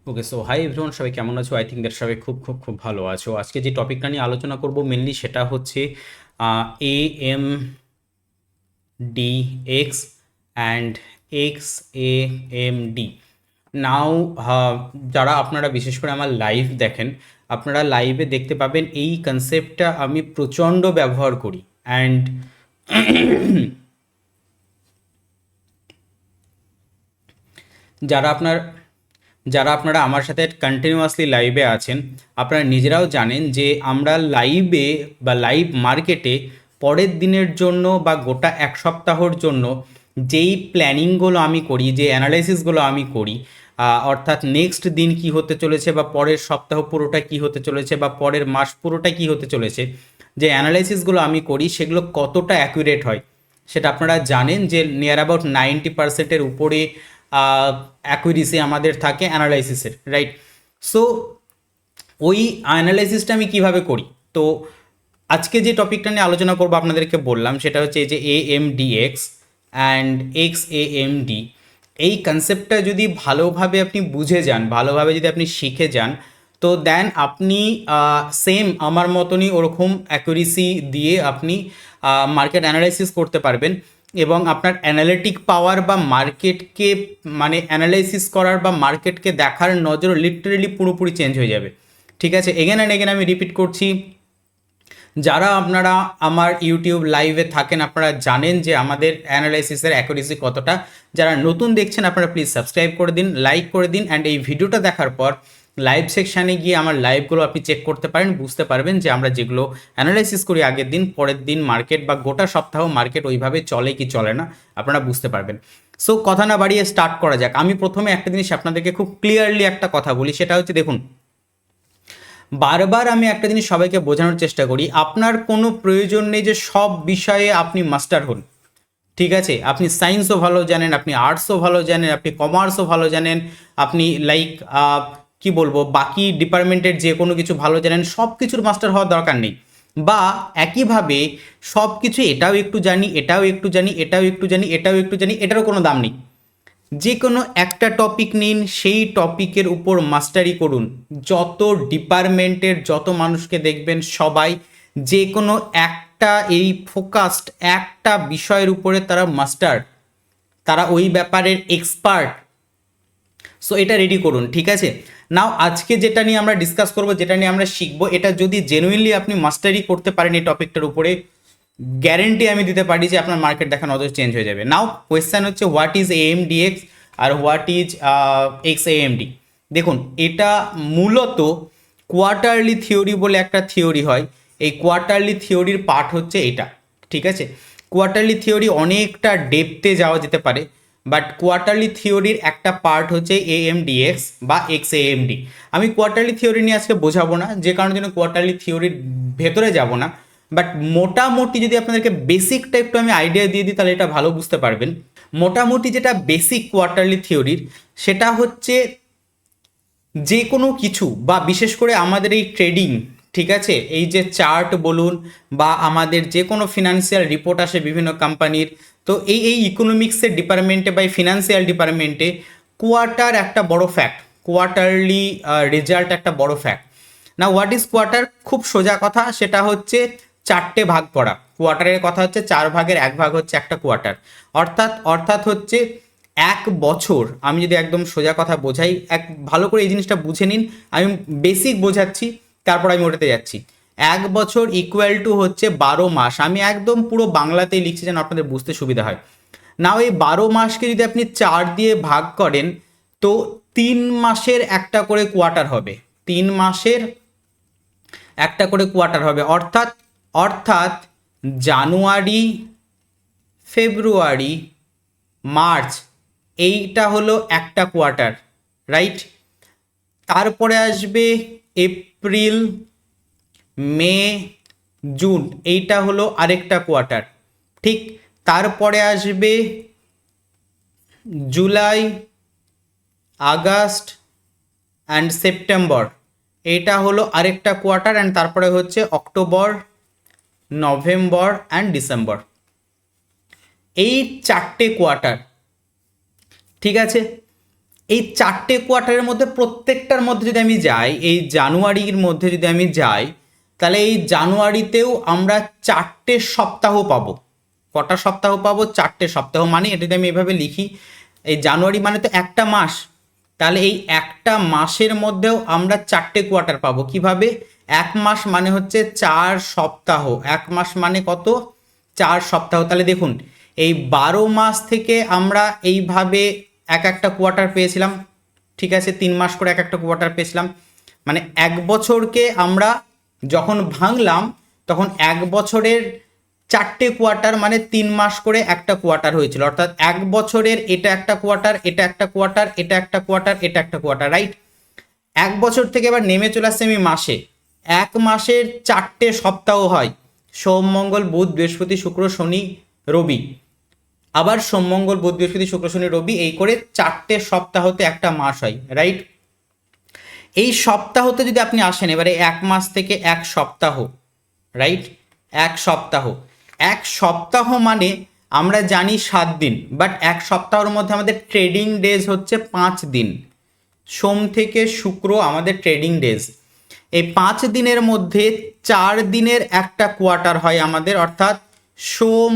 ওকে, so hi everyone, সবাই কেমন আছো? আই থিঙ্ক দ্যাট সবাই খুব খুব খুব ভালো আছো। আজকে যে টপিকটা নিয়ে আলোচনা করব মেনলি সেটা হচ্ছে A M D X and X A M D. Now যারা আপনারা বিশেষ করে আমার লাইভ দেখেন, আপনারা লাইভে দেখতে পাবেন এই কনসেপ্টটা আমি প্রচণ্ড ব্যবহার করি। অ্যান্ড যারা আপনার যারা আপনারা আমার সাথে কন্টিনিউয়াসলি লাইভে আছেন, আপনারা নিজেরাও জানেন যে আমরা লাইভে বা লাইভ মার্কেটে পরের দিনের জন্য বা গোটা এক সপ্তাহর জন্য যেই প্ল্যানিংগুলো আমি করি, যে অ্যানালাইসিসগুলো আমি করি, অর্থাৎ নেক্সট দিন কি হতে চলেছে বা পরের সপ্তাহ পুরোটা কি হতে চলেছে বা পরের মাস পুরোটা কি হতে চলেছে, যে অ্যানালাইসিসগুলো আমি করি সেগুলো কতটা অ্যাকুরেট হয় সেটা আপনারা জানেন যে নিয়ার অ্যাবাউট 90%-এর উপরে অ্যাকুরেসি আমাদের থাকে অ্যানালাইসিসের, রাইট? সো ওই অ্যানালাইসিসটা আমি কিভাবে করি, তো আজকে যে টপিকটা নিয়ে আলোচনা করবো আপনাদেরকে বললাম সেটা হচ্ছে এই যে AMDX অ্যান্ড XAMD। এই কনসেপ্টটা যদি ভালোভাবে আপনি বুঝে যান, ভালোভাবে যদি আপনি শিখে যান, তো দেন আপনি সেম আমার মতনই ওরকম অ্যাকুরেসি দিয়ে আপনি মার্কেট অ্যানালাইসিস করতে পারবেন এবং আপনার অ্যানালিটিক পাওয়ার বা মার্কেটকে মানে অ্যানালাইসিস করার বা মার্কেটকে দেখার নজর লিটারেলি পুরোপুরি চেঞ্জ হয়ে যাবে। ঠিক আছে, এগেন অ্যান্ড এগেন আমি রিপিট করছি, যারা আপনারা আমার ইউটিউব লাইভে থাকেন আপনারা জানেন যে আমাদের অ্যানালাইসিসের অ্যাকুরেসি কতটা। যারা নতুন দেখছেন আপনারা প্লিজ সাবস্ক্রাইব করে দিন, লাইক করে দিন, অ্যান্ড এই ভিডিওটা দেখার পর লাইভ সেকশানে গিয়ে আমার লাইভগুলো আপনি চেক করতে পারেন, বুঝতে পারবেন যে আমরা যেগুলো অ্যানালাইসিস করি আগের দিন, পরের দিন মার্কেট বা গোটা সপ্তাহ মার্কেট ওইভাবে চলে কি চলে না আপনারা বুঝতে পারবেন। সো কথা না বাড়িয়ে স্টার্ট করা যাক। আমি প্রথমে একটা জিনিস আপনাদেরকে খুব ক্লিয়ারলি একটা কথা বলি, সেটা হচ্ছে দেখুন, বারবার আমি একটা জিনিস সবাইকে বোঝানোর চেষ্টা করি, আপনার কোনো প্রয়োজন নেই যে সব বিষয়ে আপনি মাস্টার হন। ঠিক আছে, আপনি সায়েন্সও ভালো জানেন, আপনি আর্টসও ভালো জানেন, আপনি কমার্সও ভালো জানেন, আপনি লাইক কি বলবো বাকি ডিপার্টমেন্টের যে কোনো কিছু ভালো জানেন, সব কিছুর মাস্টার হওয়ার দরকার নেই। বা একইভাবে সব কিছু এটাও একটু জানি, এটাও একটু জানি, এটাও একটু জানি, এটাও একটু জানি, এটারও কোনো দাম নেই। যে কোনো একটা টপিক নিন, সেই টপিকের উপর মাস্টারি করুন। যত ডিপার্টমেন্টের যত মানুষকে দেখবেন সবাই যে কোনো একটা এই ফোকাসড একটা বিষয়ের উপরে তারা মাস্টার, তারা ওই ব্যাপারের এক্সপার্ট। সো এটা রেডি করুন, ঠিক আছে? নাও আজকে যেটা নিয়ে আমরা ডিসকাস করব, যেটা নিয়ে আমরা শিখবো, এটা যদি জেনুইনলি আপনি মাস্টারি করতে পারেন এই টপিকটার উপরে, গ্যারেন্টি আমি দিতে পারি যে আপনার মার্কেট দেখা নজর চেঞ্জ হয়ে যাবে। নাও কোয়েশ্চেন হচ্ছে হোয়াট ইজ AMDX আর হোয়াট ইজ XAMD। দেখুন, এটা মূলত কোয়ার্টারলি থিওরি বলে একটা থিওরি হয়। এই কোয়ার্টারলি থিওরির পার্ট হচ্ছে এটা, ঠিক আছে? কোয়ার্টারলি থিওরি অনেকটা ডেপথে যাওয়া যেতে পারে, বাট কোয়ার্টারলি থিওরির একটা পার্ট হচ্ছে AMDX বা XAMD। আমি কোয়ার্টারলি থিওরি নিয়ে আজকে বোঝাবো না, যে কারণের জন্য কোয়ার্টারলি থিওরির ভেতরে যাব না। বাট মোটামুটি যদি আপনাদেরকে বেসিকটা একটু আমি আইডিয়া দিয়ে দিই তাহলে এটা ভালো বুঝতে পারবেন। মোটামুটি যেটা বেসিক কোয়ার্টারলি থিওরির, সেটা হচ্ছে যে কোনো কিছু বা বিশেষ করে আমাদের এই ট্রেডিং, ঠিক আছে, এই যে চার্ট বলুন বা আমাদের যে কোনো ফিনান্সিয়াল রিপোর্ট আসে বিভিন্ন কোম্পানির, তো এই এই ইকোনমিক্সের ডিপার্টমেন্টে বা ফিনান্সিয়াল ডিপার্টমেন্টে কোয়ার্টার একটা বড় ফ্যাক্ট, কোয়ার্টারলি রেজাল্ট একটা বড় ফ্যাক্ট। না, হোয়াট ইজ কোয়ার্টার? খুব সোজা কথা, সেটা হচ্ছে চারটে ভাগ করা। কোয়ার্টারের কথা হচ্ছে 4 ভাগের 1 ভাগ হচ্ছে একটা কোয়ার্টার। অর্থাৎ অর্থাৎ হচ্ছে এক বছর, আমি যদি একদম সোজা কথা বোঝাই, এক ভালো করে এই জিনিসটা বুঝে নিন, আমি বেসিক বোঝাচ্ছি তারপর আমি ওটাতে যাচ্ছি। এক বছর ইকুয়াল টু হচ্ছে 12 মাস। আমি একদম পুরো বাংলাতেই লিখছি যেন আপনাদের বুঝতে সুবিধা হয়। নাও এই 12 মাসকে যদি আপনি 4 দিয়ে ভাগ করেন, তো 3 মাসের একটা করে কোয়ার্টার হবে। 3 মাসের একটা করে কোয়ার্টার হবে, অর্থাৎ অর্থাৎ জানুয়ারি, ফেব্রুয়ারি, মার্চ, এইটা হলো একটা কোয়ার্টার, রাইট? তারপরে আসবে এপ্রিল, মে, জুন, এইটা হলো আরেকটা কোয়ার্টার, ঠিক? তারপরে আসবে জুলাই, আগস্ট অ্যান্ড সেপ্টেম্বর, এইটা হলো আরেকটা কোয়ার্টার, অ্যান্ড তারপরে হচ্ছে অক্টোবর, নভেম্বর অ্যান্ড ডিসেম্বর। এই চারটে কোয়ার্টার, ঠিক আছে? এই 4টে কোয়ার্টারের মধ্যে প্রত্যেকটার মধ্যে যদি আমি যাই, এই জানুয়ারির মধ্যে যদি আমি যাই, তাহলে এই জানুয়ারিতেও আমরা 4টে সপ্তাহ পাবো। কটা সপ্তাহ পাবো? 4টে সপ্তাহ। মানে এটা যদি আমি এভাবে লিখি, এই জানুয়ারি মানে তো একটা মাস, তাহলে এই একটা মাসের মধ্যেও আমরা 4টে কোয়ার্টার পাবো। কিভাবে? এক মাস মানে হচ্ছে 4 সপ্তাহ। এক মাস মানে কত? 4 সপ্তাহ। তাহলে দেখুন, এই 12 মাস থেকে আমরা এইভাবে এক একটা কোয়ার্টার পেয়েছিলাম, ঠিক আছে, 3 মাস করে এক একটা কোয়ার্টার পেয়েছিলাম। মানে এক বছরকে আমরা যখন ভাঙলাম তখন এক বছরের 4টে কোয়ার্টার মানে 3 মাস করে একটা কোয়ার্টার হয়েছিল। অর্থাৎ এক বছরের এটা একটা কোয়ার্টার, এটা একটা কোয়ার্টার, এটা একটা কোয়ার্টার, এটা একটা কোয়ার্টার, রাইট? এক বছর থেকে এবার নেমে চলে আসছে আমি মাসে। এক মাসের 4টে সপ্তাহ হয়, সোম মঙ্গল বুধ বৃহস্পতি শুক্র শনি রবি। আবার সোম মঙ্গল বুধ বৃহস্পতি শুক্র শনি রবি, এই করে 4টে সপ্তাহতে একটা মাস হয়, রাইট? এই সপ্তাহতে যদি আপনি আসেন, এবারে এক মাস থেকে এক সপ্তাহ, রাইট? এক সপ্তাহ, এক সপ্তাহ মানে আমরা জানি 7 দিন, বাট এক সপ্তাহের মধ্যে আমাদের ট্রেডিং ডেজ হচ্ছে 5 দিন। সোম থেকে শুক্র আমাদের ট্রেডিং ডেজ। এই 5 দিনের মধ্যে 4 দিনের একটা কোয়ার্টার হয় আমাদের, অর্থাৎ সোম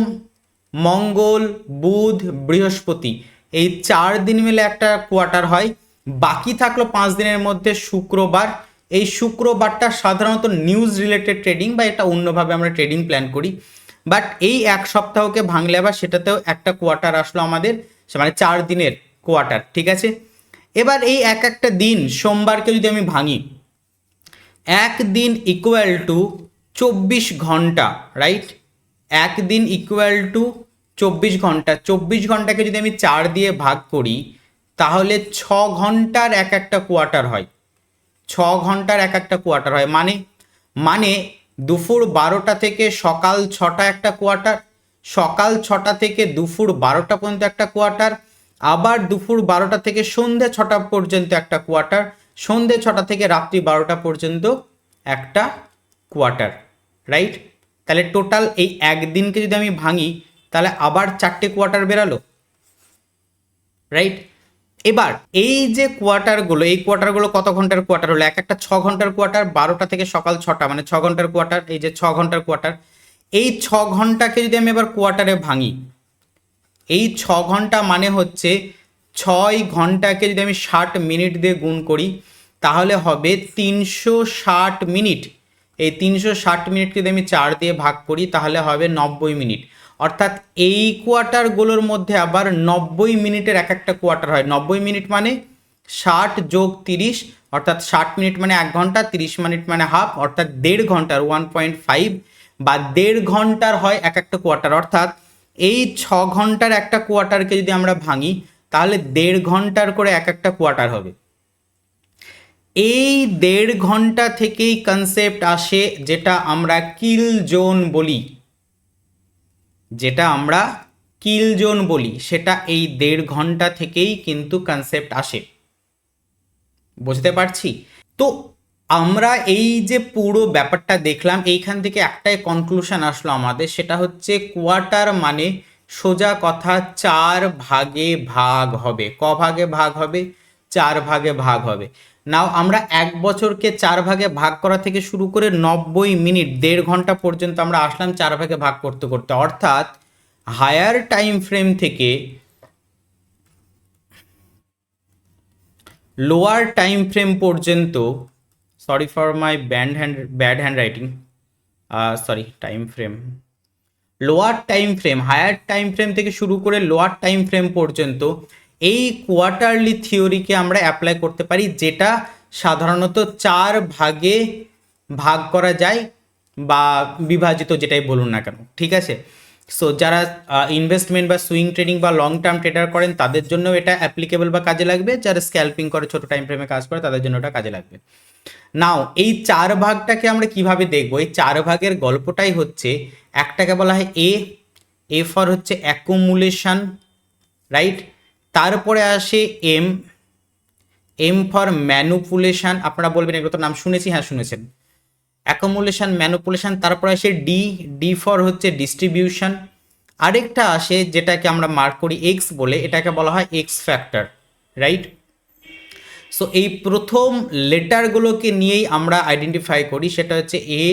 মঙ্গল বুধ বৃহস্পতি, এই 4 দিন মিলে একটা কোয়ার্টার হয়। বাকি থাকলো 5 দিনের মধ্যে শুক্রবার। এই শুক্রবারটা সাধারণত নিউজ রিলেটেড ট্রেডিং বা এটা অন্যভাবে আমরা ট্রেডিং প্ল্যান করি। বাট এই এক সপ্তাহকে ভাঙলে আবার সেটাতেও একটা কোয়ার্টার আসলো আমাদের, মানে 4 দিনের কোয়ার্টার, ঠিক আছে? এবার এই এক একটা দিন, সোমবারকে যদি আমি ভাঙি, এক দিন ইকুয়াল টু 24 ঘন্টা, রাইট? এক দিন ইকুয়াল টু 24 ঘন্টা। 24 ঘন্টাকে যদি আমি 4 দিয়ে ভাগ করি, তাহলে 6 ঘন্টার এক একটা কোয়ার্টার হয়। 6 ঘন্টার এক একটা কোয়ার্টার হয় মানে মানে দুপুর 12টা থেকে সকাল 6টা একটা কোয়ার্টার, সকাল 6টা থেকে দুপুর 12টা পর্যন্ত একটা কোয়ার্টার, আবার দুপুর 12টা থেকে সন্ধ্যে 6টা পর্যন্ত একটা কোয়ার্টার, সন্ধ্যে 6টা থেকে রাত্রি 12টা পর্যন্ত একটা কোয়ার্টার, রাইট? তাহলে টোটাল এই একদিনকে যদি আমি ভাঙি, তাহলে আবার 4টে কোয়ার্টার বেরালো, রাইট? এবার এই যে কোয়ার্টারগুলো, এই কোয়ার্টারগুলো কত ঘন্টার কোয়ার্টার হলো? এক একটা 6 ঘন্টার কোয়ার্টার, 12টা থেকে সকাল 6টা মানে 6 ঘন্টার কোয়ার্টার। এই যে 6 ঘন্টার কোয়ার্টার, এই 6 ঘন্টাকে যদি আমি এবার কোয়ার্টারে ভাঙি, এই 6 ঘন্টা মানে হচ্ছে 6 ঘন্টাকে যদি আমি 60 মিনিট দিয়ে গুণ করি, তাহলে হবে 360 মিনিট। এই 360 মিনিটকে যদি আমি 4 দিয়ে ভাগ করি, তাহলে হবে 90 মিনিট। অর্থাৎ এই কোয়ার্টারগুলোর মধ্যে আবার 90 মিনিটের এক একটা কোয়ার্টার হয়। 90 মিনিট মানে 60 যোগ 30, অর্থাৎ 60 মিনিট মানে 1 ঘন্টা, 30 মিনিট মানে হাফ, অর্থাৎ 1.5 ঘন্টার 1.5 বা 1.5 ঘন্টার হয় এক একটা কোয়ার্টার। অর্থাৎ এই 6 ঘন্টার একটা কোয়ার্টারকে যদি আমরা ভাঙি, তাহলে 1.5 ঘন্টার করে এক একটা কোয়ার্টার হবে। এই 1.5 ঘন্টা থেকেই কনসেপ্ট আসে যেটা আমরা কিল জোন বলি, যেটা আমরা কিল জোন বলি, সেটা এই 1.5 ঘন্টা থেকেই কিন্তু কনসেপ্ট আসে। বুঝতে পারছি তো? আমরা এই যে পুরো ব্যাপারটা দেখলাম, এইখান থেকে একটাই কনক্লুশন আসলো আমাদের, সেটা হচ্ছে কোয়ার্টার মানে সোজা কথা 4 ভাগে ভাগ হবে। ক ভাগে ভাগ হবে? 4 ভাগে ভাগ হবে। নাও আমরা এক বছরকে 4 ভাগে ভাগ করা থেকে শুরু করে 90 মিনিট 1.5 ঘন্টা পর্যন্ত আমরা আসলাম 4 ভাগে ভাগ করতে করতে। অর্থাৎ হায়ার টাইম ফ্রেম থেকে লোয়ার টাইম ফ্রেম পর্যন্ত, sorry for my bad handwriting, sorry, time frame, lower time frame, higher time frame থেকে শুরু করে লোয়ার টাইম ফ্রেম পর্যন্ত এই কোয়ার্টারলি থিওরিকে আমরা অ্যাপ্লাই করতে পারি, যেটা সাধারণত 4 ভাগে ভাগ করা যায় বা বিভাজিত, যেটাই বলুন না কেন, ঠিক আছে? সো যারা ইনভেস্টমেন্ট বা সুইং ট্রেডিং বা লং টার্ম ট্রেডার করেন তাদের জন্য এটা অ্যাপ্লিকেবল বা কাজে লাগবে। যারা স্ক্যাল্পিং করে ছোট টাইম ফ্রেমে কাজ করে তাদের জন্য এটা কাজে লাগবে। নাও এই 4 ভাগটাকে আমরা কিভাবে দেখবো? এই 4 ভাগের গল্পটাই হচ্ছে, একটাকে বলা হয় এ ফর হচ্ছে অ্যাকুমুলেশন, রাইট? তারপরে আসে এম ফর ম্যানুপুলেশন। আপনারা বলবেন এগুলো তো নাম শুনেছি, হ্যাঁ শুনেছেন, অ্যাকুমুলেশন ম্যানুপুলেশন। তারপরে আসে ডি ফর হচ্ছে ডিস্ট্রিবিউশন। আরেকটা আসে যেটাকে আমরা মার্ক করি এক্স বলে, এটাকে বলা হয় এক্স ফ্যাক্টর, রাইট? সো এই প্রথম লেটারগুলোকে নিয়েই আমরা আইডেন্টিফাই করি, সেটা হচ্ছে এ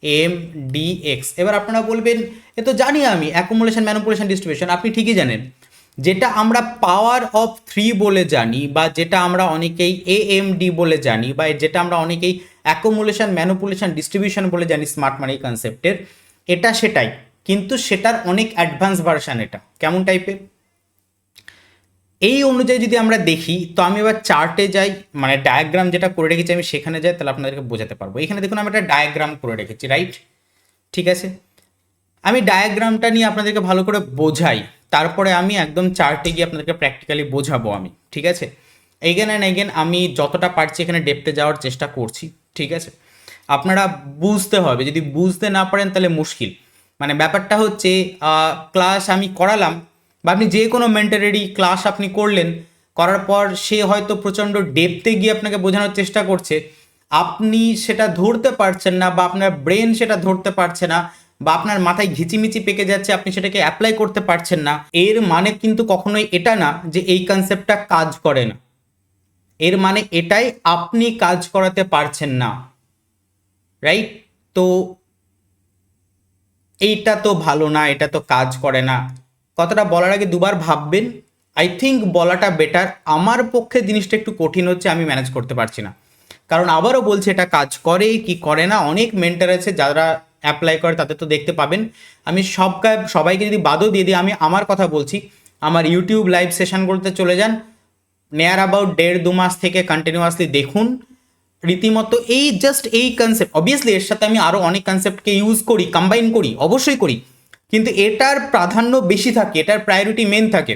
এম ডি এক্স। এবার আপনারা বলবেন এ তো জানি আমি, অ্যাকুমুলেশন ম্যানিপুলেশন ডিস্ট্রিবিউশন আপনি ঠিকই জানেন। যেটা আমরা পাওয়ার অফ 3 বলে জানি, বা যেটা আমরা অনেকেই এএমডি বলে জানি, বা যেটা আমরা অনেকেই অ্যাকুমুলেশন ম্যানিপুলেশন ডিস্ট্রিবিউশন বলে জানি স্মার্ট মানি কনসেপ্টের, এটা সেটাই, কিন্তু সেটার অনেক অ্যাডভান্স ভার্সন। এটা কেমন টাইপের, এই অনুযায়ী যদি আমরা দেখি, তো আমি এবার চার্টে যাই, মানে ডায়াগ্রাম যেটা করে রেখেছি আমি সেখানে যাই, তাহলে আপনাদেরকে বোঝাতে পারবো। এখানে দেখুন আমি একটা ডায়াগ্রাম করে রেখেছি, রাইট? ঠিক আছে, আমি ডায়াগ্রামটা নিয়ে আপনাদেরকে ভালো করে বোঝাই, তারপরে আমি একদম চার্টে গিয়ে আপনাদেরকে প্র্যাকটিক্যালি বোঝাবো আমি, ঠিক আছে? এগেন অ্যান্ড এগেন আমি যতটা পারছি এখানে ডেপথে যাওয়ার চেষ্টা করছি, ঠিক আছে? আপনারা বুঝতে হবে, যদি বুঝতে না পারেন তাহলে মুশকিল। মানে ব্যাপারটা হচ্ছে ক্লাস আমি করালাম, বা আপনি যে কোনো মেন্টারেরই ক্লাস আপনি করলেন, করার পর সে হয়তো প্রচণ্ড ডেপথে গিয়ে আপনাকে বোঝানোর চেষ্টা করছে, আপনি সেটা ধরতে পারছেন না, বা আপনার ব্রেন সেটা ধরতে পারছে না, বা আপনার মাথায় ঘিচিমিচি পেকে যাচ্ছে, আপনি সেটাকে অ্যাপ্লাই করতে পারছেন না, এর মানে কিন্তু কখনোই এটা না যে এই কনসেপ্টটা কাজ করে না। এর মানে এটাই আপনি কাজ করাতে পারছেন না, রাইট? তো এইটা তো ভালো না, এটা তো কাজ করে না, কথাটা বলার আগে দুবার ভাববেন। আই থিঙ্ক বলাটা বেটার। আমার পক্ষে জিনিসটা একটু কঠিন হচ্ছে, আমি ম্যানেজ করতে পারছি না। কারণ আবারও বলছি, এটা কাজ করে কি করে না, অনেক মেন্টার আছে যারা অ্যাপ্লাই করে, তাদের তো দেখতে পাবেন। আমি সবাইকে যদি বাদও দিয়ে দিই, আমি আমার কথা বলছি, আমার ইউটিউব লাইভ সেশনগুলোতে চলে যান, নিয়ার অ্যাবাউট 1.5-2 মাস থেকে কন্টিনিউয়াসলি দেখুন, রীতিমতো এই জাস্ট এই কনসেপ্ট, অবভিয়াসলি এর সাথে আমি আরও অনেক কনসেপ্টকে ইউজ করি, কম্বাইন করি, অবশ্যই করি, কিন্তু এটার প্রাধান্য বেশি থাকে, এটার প্রায়োরিটি মেন থাকে।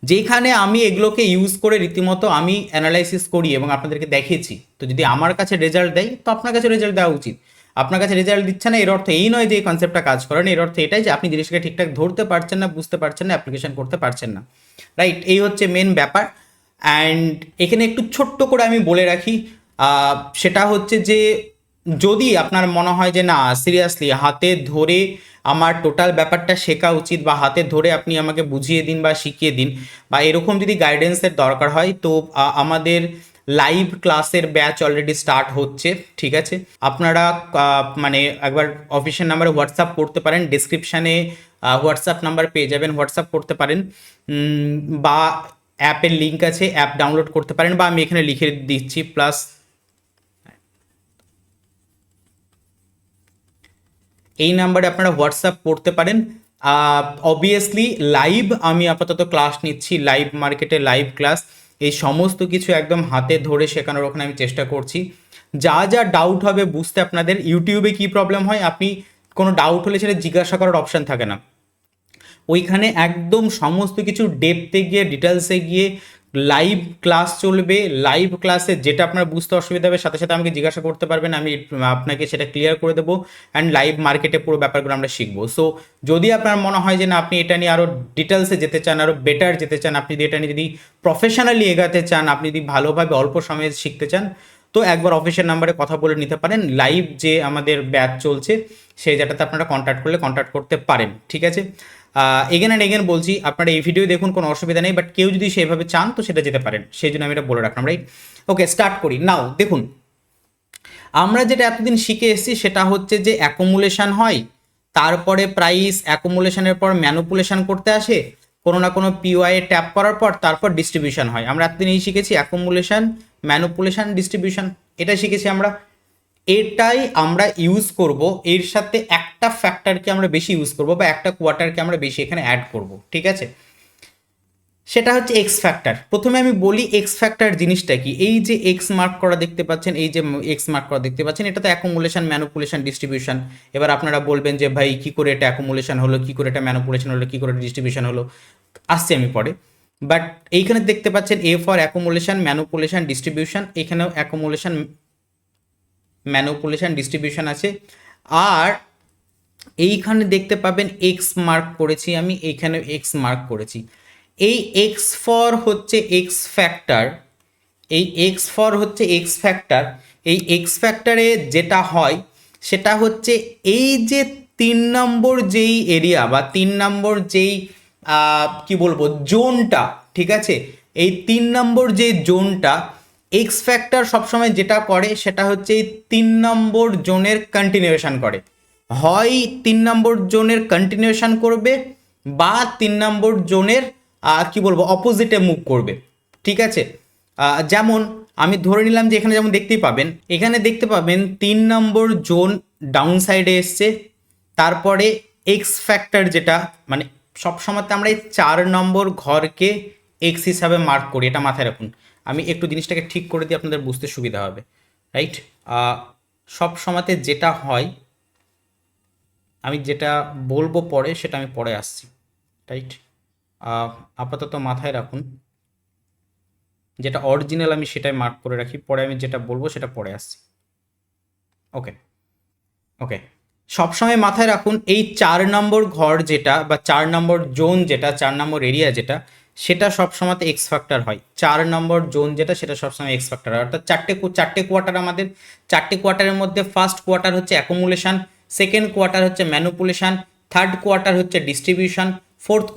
যেখানে আমি এগুলোকে ইউজ করে রীতিমতো আমি অ্যানালাইসিস করি এবং আপনাদেরকে দেখিয়েছি, তো যদি আমার কাছে রেজাল্ট দেয়, তো আপনার কাছে রেজাল্ট দেওয়া উচিত। আপনার কাছে রেজাল্ট দিচ্ছে না, এর অর্থ এই নয় যে এই কনসেপ্টটা কাজ করে না, এর অর্থ এটাই যে আপনি জিনিসটাকে ঠিকঠাক ধরতে পারছেন না, বুঝতে পারছেন না, অ্যাপ্লিকেশন করতে পারছেন না, রাইট? এই হচ্ছে মেন ব্যাপার। অ্যান্ড এখানে একটু ছোট্ট করে আমি বলে রাখি, সেটা হচ্ছে যে যদি আপনার মনে হয় যে না সিরিয়াসলি হাতে ধরে আমার টোটাল ব্যাপারটা শেখা উচিত, বা হাতে ধরে আপনি আমাকে বুঝিয়ে দিন বা শিখিয়ে দিন, বা এরকম যদি গাইডেন্সের দরকার হয়, তো আমাদের লাইভ ক্লাসের ব্যাচ অলরেডি স্টার্ট হচ্ছে, ঠিক আছে? আপনারা মানে একবার অফিসিয়াল নাম্বারে হোয়াটসঅ্যাপ করতে পারেন, ডিসক্রিপশানে হোয়াটসঅ্যাপ নাম্বার পেয়ে যাবেন, হোয়াটসঅ্যাপ করতে পারেন, বা অ্যাপের লিঙ্ক আছে, অ্যাপ ডাউনলোড করতে পারেন, বা আমি এখানে লিখে দিচ্ছি প্লাস, এই নাম্বারে আপনারা হোয়াটসঅ্যাপ করতে পারেন। অবভিয়াসলি লাইভ আমি আপাতত ক্লাস নিচ্ছি, লাইভ মার্কেটে লাইভ ক্লাস, এই সমস্ত কিছু একদম হাতে ধরে শেখানোর ওখানে আমি চেষ্টা করছি। যা যা ডাউট হবে বুঝতে, আপনাদের ইউটিউবে কি প্রবলেম হয়, আপনি কোনো ডাউট হলে সেটা জিজ্ঞাসা করার অপশান থাকে না, ওইখানে একদম সমস্ত কিছু ডেপথে গিয়ে ডিটেলসে গিয়ে লাইভ ক্লাস চলবে। লাইভ ক্লাসে যেটা আপনার বুঝতে অসুবিধা হবে সাথে সাথে আমাকে জিজ্ঞাসা করতে পারবেন, আমি আপনাকে সেটা ক্লিয়ার করে দেবো। অ্যান্ড লাইভ মার্কেটে পুরো ব্যাপারগুলো আমরা শিখবো। সো যদি আপনার মনে হয় যে না আপনি এটা নিয়ে আরও ডিটেলসে যেতে চান, আরও বেটার যেতে চান, আপনি যদি এটা নিয়ে যদি প্রফেশনালি এগাতে চান, আপনি যদি ভালোভাবে অল্প সময়ে শিখতে চান, তো একবার অফিসের নাম্বারে কথা বলে নিতে পারেন। লাইভ যে আমাদের ব্যাচ চলছে সেই জায়গাতে আপনারা কন্ট্যাক্ট করলে কন্ট্যাক্ট করতে পারেন, ঠিক আছে? এগেন অ্যান্ড এগেন বলছি, আপনারা এই ভিডিও দেখুন, কোনো অসুবিধা নেই, বাট কেউ যদি সেভাবে চান তো সেটা যেতে পারেন, সেই জন্য আমি এটা বলে রাখলাম, রাইট? ওকে, স্টার্ট করি নাও। দেখুন, আমরা যেটা এতদিন শিখে এসেছি সেটা হচ্ছে যে অ্যাকুমুলেশন হয়, তারপরে প্রাইস, অ্যাকুমুলেশনের পর ম্যানুপুলেশন করতে আসে, কোনো না কোনো পিওআই ট্যাপ করার পর তারপর ডিস্ট্রিবিউশন হয়। আমরা এতদিন এই শিখেছি অ্যাকুমুলেশন, ম্যানুপুলেশন, ডিস্ট্রিবিউশন, এটা শিখেছি আমরা। এটাই আমরা ইউজ করব, এর সাথে একটা ফ্যাক্টরকে আমরা বেশি ইউজ করব, বা একটা কোয়ার্টারকে আমরা বেশি এখানে অ্যাড করব, ঠিক আছে? সেটা হচ্ছে এক্স ফ্যাক্টর। প্রথমে আমি বলি এক্স ফ্যাক্টর জিনিসটা কি। এই যে এক্স মার্ক করা দেখতে পাচ্ছেন, এই যে এক্স মার্ক করা দেখতে পাচ্ছেন, এটা তো অ্যাকুমুলেশন, ম্যানুপুলেশন, ডিস্ট্রিবিউশন। এবার আপনারা বলবেন যে ভাই কী করে এটা অ্যাকুমুলেশন হলো, কী করে এটা ম্যানুপুলেশন হলো, কী করে ডিস্ট্রিবিউশন হলো, আসছি আমি পরে। বাট এইখানে দেখতে পাচ্ছেন A for accumulation, manipulation, distribution, এখানেও অ্যাকুমুলেশন, ম্যানুপুলেশন, ডিস্ট্রিবিউশন আছে। আর এইখানে দেখতে পাবেন এক্স মার্ক করেছি আমি, এইখানে এক্স মার্ক করেছি। এই এক্স ফর হচ্ছে এক্স ফ্যাক্টর, এই এক্স ফর হচ্ছে এক্স ফ্যাক্টর। এই এক্স ফ্যাক্টরে যেটা হয় সেটা হচ্ছে এই যে 3 নম্বর যেই এরিয়া, বা 3 নম্বর যেই কি বলবো জোনটা, ঠিক আছে, এই 3 নম্বর যে জোনটা, এক্স ফ্যাক্টর সবসময় যেটা করে সেটা হচ্ছে এই 3 নম্বর জোনের কন্টিনিউয়েশন করে। হয় 3 নম্বর জোনের কন্টিনিউয়েশন করবে বা 3 নম্বর জোনের কি বলবো অপোজিটে মুভ করবে। ঠিক আছে, যেমন আমি ধরে নিলাম যে এখানে যেমন দেখতেই পাবেন, এখানে দেখতে পাবেন 3 নম্বর জোন ডাউন সাইডে এসছে, তারপরে এক্স ফ্যাক্টর যেটা মানে সবসময় আমরা এই 4 নম্বর ঘরকে এক্স হিসাবে মার্ক করি, এটা মাথায় রাখুন। আমি একটু জিনিসটাকে ঠিক করে দিই, আপনাদের বুঝতে সুবিধা হবে, রাইট? সব সময়তে যেটা হয়, আমি যেটা বলবো পরে সেটা আমি পরে আসছি, রাইট? আপাতত মাথায় রাখুন, যেটা অরিজিনাল আমি সেটাই মার্ক করে রাখি, পরে আমি যেটা বলবো সেটা পরে আসছি। ওকে ওকে, সবসময় মাথায় রাখুন এই 4 নম্বর ঘর যেটা বা 4 নম্বর জোন যেটা, 4 নম্বর এরিয়া যেটা, সেটা সবসময় এক্স ফ্যাক্টর হয়। 4 নম্বর জোন যেটা সেটা সবসময় এক্স ফ্যাক্টর হয়। অর্থাৎ চারটে কোয়ার্টার, আমাদের 4টে কোয়ার্টারের মধ্যে ফার্স্ট কোয়ার্টার হচ্ছে অ্যাকুমুলেশন, সেকেন্ড কোয়ার্টার হচ্ছে ম্যানুপুলেশন, থার্ড কোয়ার্টার হচ্ছে ডিস্ট্রিবিউশন, ফোর্থ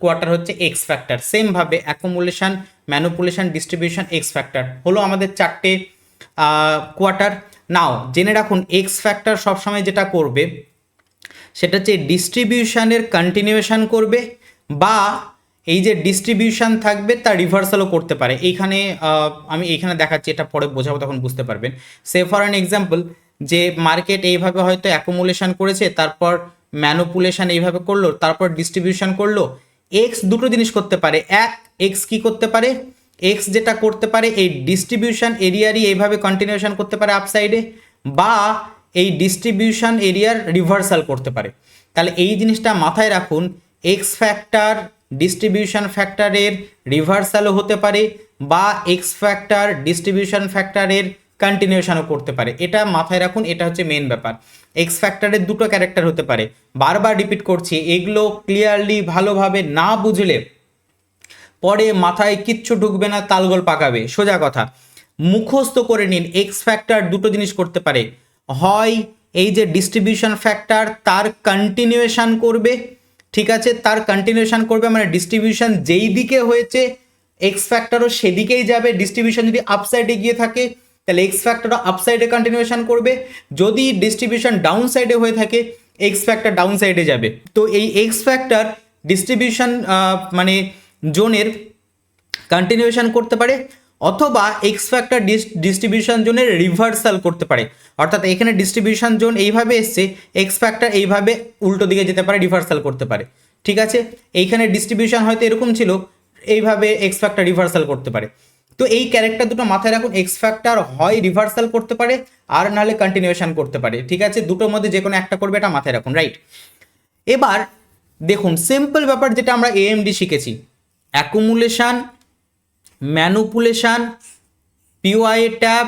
কোয়ার্টার হচ্ছে এক্স ফ্যাক্টর। সেমভাবে accumulation, manipulation, distribution, X factor হলো আমাদের 4টে কোয়ার্টার। নাও জেনে রাখুন এক্স ফ্যাক্টর সবসময় যেটা করবে সেটা হচ্ছে ডিস্ট্রিবিউশনের কন্টিনিউয়েশন করবে, বা এই যে ডিস্ট্রিবিউশন থাকবে তার রিভার্সালও করতে পারে। এইখানে আমি এইখানে দেখাচ্ছি, এটা পরে বোঝাবো তখন বুঝতে পারবেন। সে ফর অ্যান এক্সাম্পল, যে মার্কেট এইভাবে হয়তো অ্যাকুমুলেশন করেছে, তারপর ম্যানুপুলেশন এইভাবে করলো, তারপর ডিস্ট্রিবিউশন করলো। এক্স দুটো জিনিস করতে পারে, এক এক্স কি করতে পারে, এক্স যেটা করতে পারে এই ডিস্ট্রিবিউশন এরিয়ারই এইভাবে কন্টিনিউশন করতে পারে আপসাইডে, বা এই ডিস্ট্রিবিউশন এরিয়ার রিভার্সাল করতে পারে। তাহলে এই জিনিসটা মাথায় রাখুন, এক্স ফ্যাক্টর ডিস্ট্রিবিউশন ফ্যাক্টরের রিভার্সালও হতে পারে, বা এক্স ফ্যাক্টর ডিস্ট্রিবিউশন ফ্যাক্টরের কন্টিনিউশনও করতে পারে। এটা মাথায় রাখুন, এটা হচ্ছে মেন ব্যাপার। এক্স ফ্যাক্টরের দুটো ক্যারেক্টার হতে পারে, বারবার রিপিট করছি, এগুলো ক্লিয়ারলি ভালোভাবে না বুঝলে পরে মাথায় কিচ্ছু ঢুকবে না, তালগোল পাকাবে। সোজা কথা, মুখস্থ করে নিন, এক্স ফ্যাক্টর দুটো জিনিস করতে পারে, হয় এই যে ডিস্ট্রিবিউশন ফ্যাক্টর তার কন্টিনিউয়েশন করবে, ঠিক আছে, তার কন্টিনিউয়েশন করবে মানে ডিস্ট্রিবিউশন যেই দিকে হয়েছে এক্স ফ্যাক্টরও সেদিকেই যাবে। ডিস্ট্রিবিউশন যদি আপসাইডে গিয়ে থাকে তাহলে এক্স ফ্যাক্টরও আপসাইডে কন্টিনিউয়েশন করবে, যদি ডিস্ট্রিবিউশন ডাউন সাইডে হয়ে থাকে এক্স ফ্যাক্টর ডাউন সাইডে যাবে। তো এই এক্স ফ্যাক্টর ডিস্ট্রিবিউশন মানে জোনের কন্টিনিউয়েশন করতে পারে, অথবা এক্স ফ্যাক্টর ডিস্ট্রিবিউশন জোনের রিভার্সাল করতে পারে। অর্থাৎ এখানে ডিস্ট্রিবিউশন জোন এইভাবে এসছে, এক্স ফ্যাক্টর এইভাবে উল্টো দিকে যেতে পারে, রিভার্সাল করতে পারে। ঠিক আছে, এইখানে ডিস্ট্রিবিউশন হয়তো এরকম ছিল, এইভাবে এক্স ফ্যাক্টর রিভার্সাল করতে পারে। তো এই ক্যারেক্টার দুটো মাথায় রাখুন, এক্স ফ্যাক্টর হয় রিভার্সাল করতে পারে আর নাহলে কন্টিনিউয়েশন করতে পারে। ঠিক আছে, দুটোর মধ্যে যে কোনো একটা করবে, এটা মাথায় রাখুন, রাইট? এবার দেখুন সিম্পল ব্যাপার যেটা আমরা এএমডি শিখেছি, accumulation, manipulation, POI tap,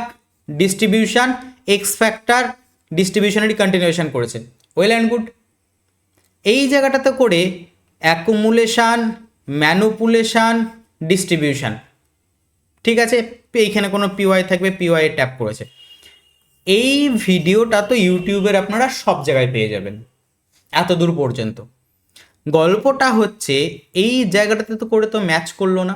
distribution, X factor distributionary continuation করেছে, ওয়েল অ্যান্ড গুড। এই জায়গাটাতে করে অ্যাকুমুলেশন, ম্যানুপুলেশন, ডিস্ট্রিবিউশন, ঠিক আছে, এইখানে কোনো পিওআই থাকবে, পিওআই ট্যাপ করেছে। এই ভিডিওটা তো ইউটিউবের আপনারা সব জায়গায় পেয়ে যাবেন এত দূর পর্যন্ত। গল্পটা হচ্ছে এই জায়গাটাতে তো করে তো ম্যাচ করলো না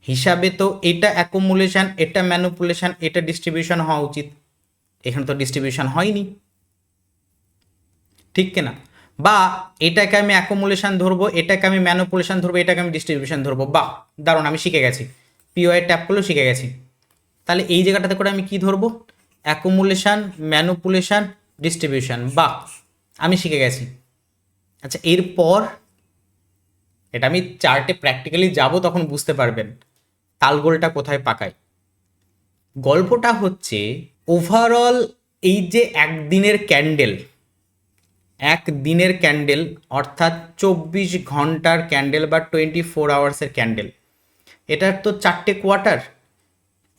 হিসাবে, তো এটা অ্যাকুমুলেশন, এটা ম্যানুপুলেশন, এটা ডিস্ট্রিবিউশন হওয়া উচিত, এখানে তো ডিস্ট্রিবিউশন হয়নি, ঠিক কিনা? বা এটাকে আমি অ্যাকুমুলেশন ধরবো, এটাকে আমি ম্যানুপুলেশন ধরবো, এটাকে আমি ডিস্ট্রিবিউশন ধরবো। বাহ, দারুণ, আমি শিখে গেছি, পিওআই ট্যাপ করলেও শিখে গেছি। তাহলে এই জায়গাটাতে করে আমি কি ধরবো, অ্যাকুমুলেশন, ম্যানুপুলেশন, ডিস্ট্রিবিউশন। বাহ, আমি শিখে গেছি। আচ্ছা, এরপর এটা আমি চার্টে প্র্যাকটিক্যালি যাব, তখন বুঝতে পারবেন তালগোলটা কোথায় পাকায়। গল্পটা হচ্ছে ওভারঅল এই যে একদিনের ক্যান্ডেল অর্থাৎ 24 ঘন্টার ক্যান্ডেল বা 24 আওয়ার্সের ক্যান্ডেল, এটার তো 4টে কোয়ার্টার।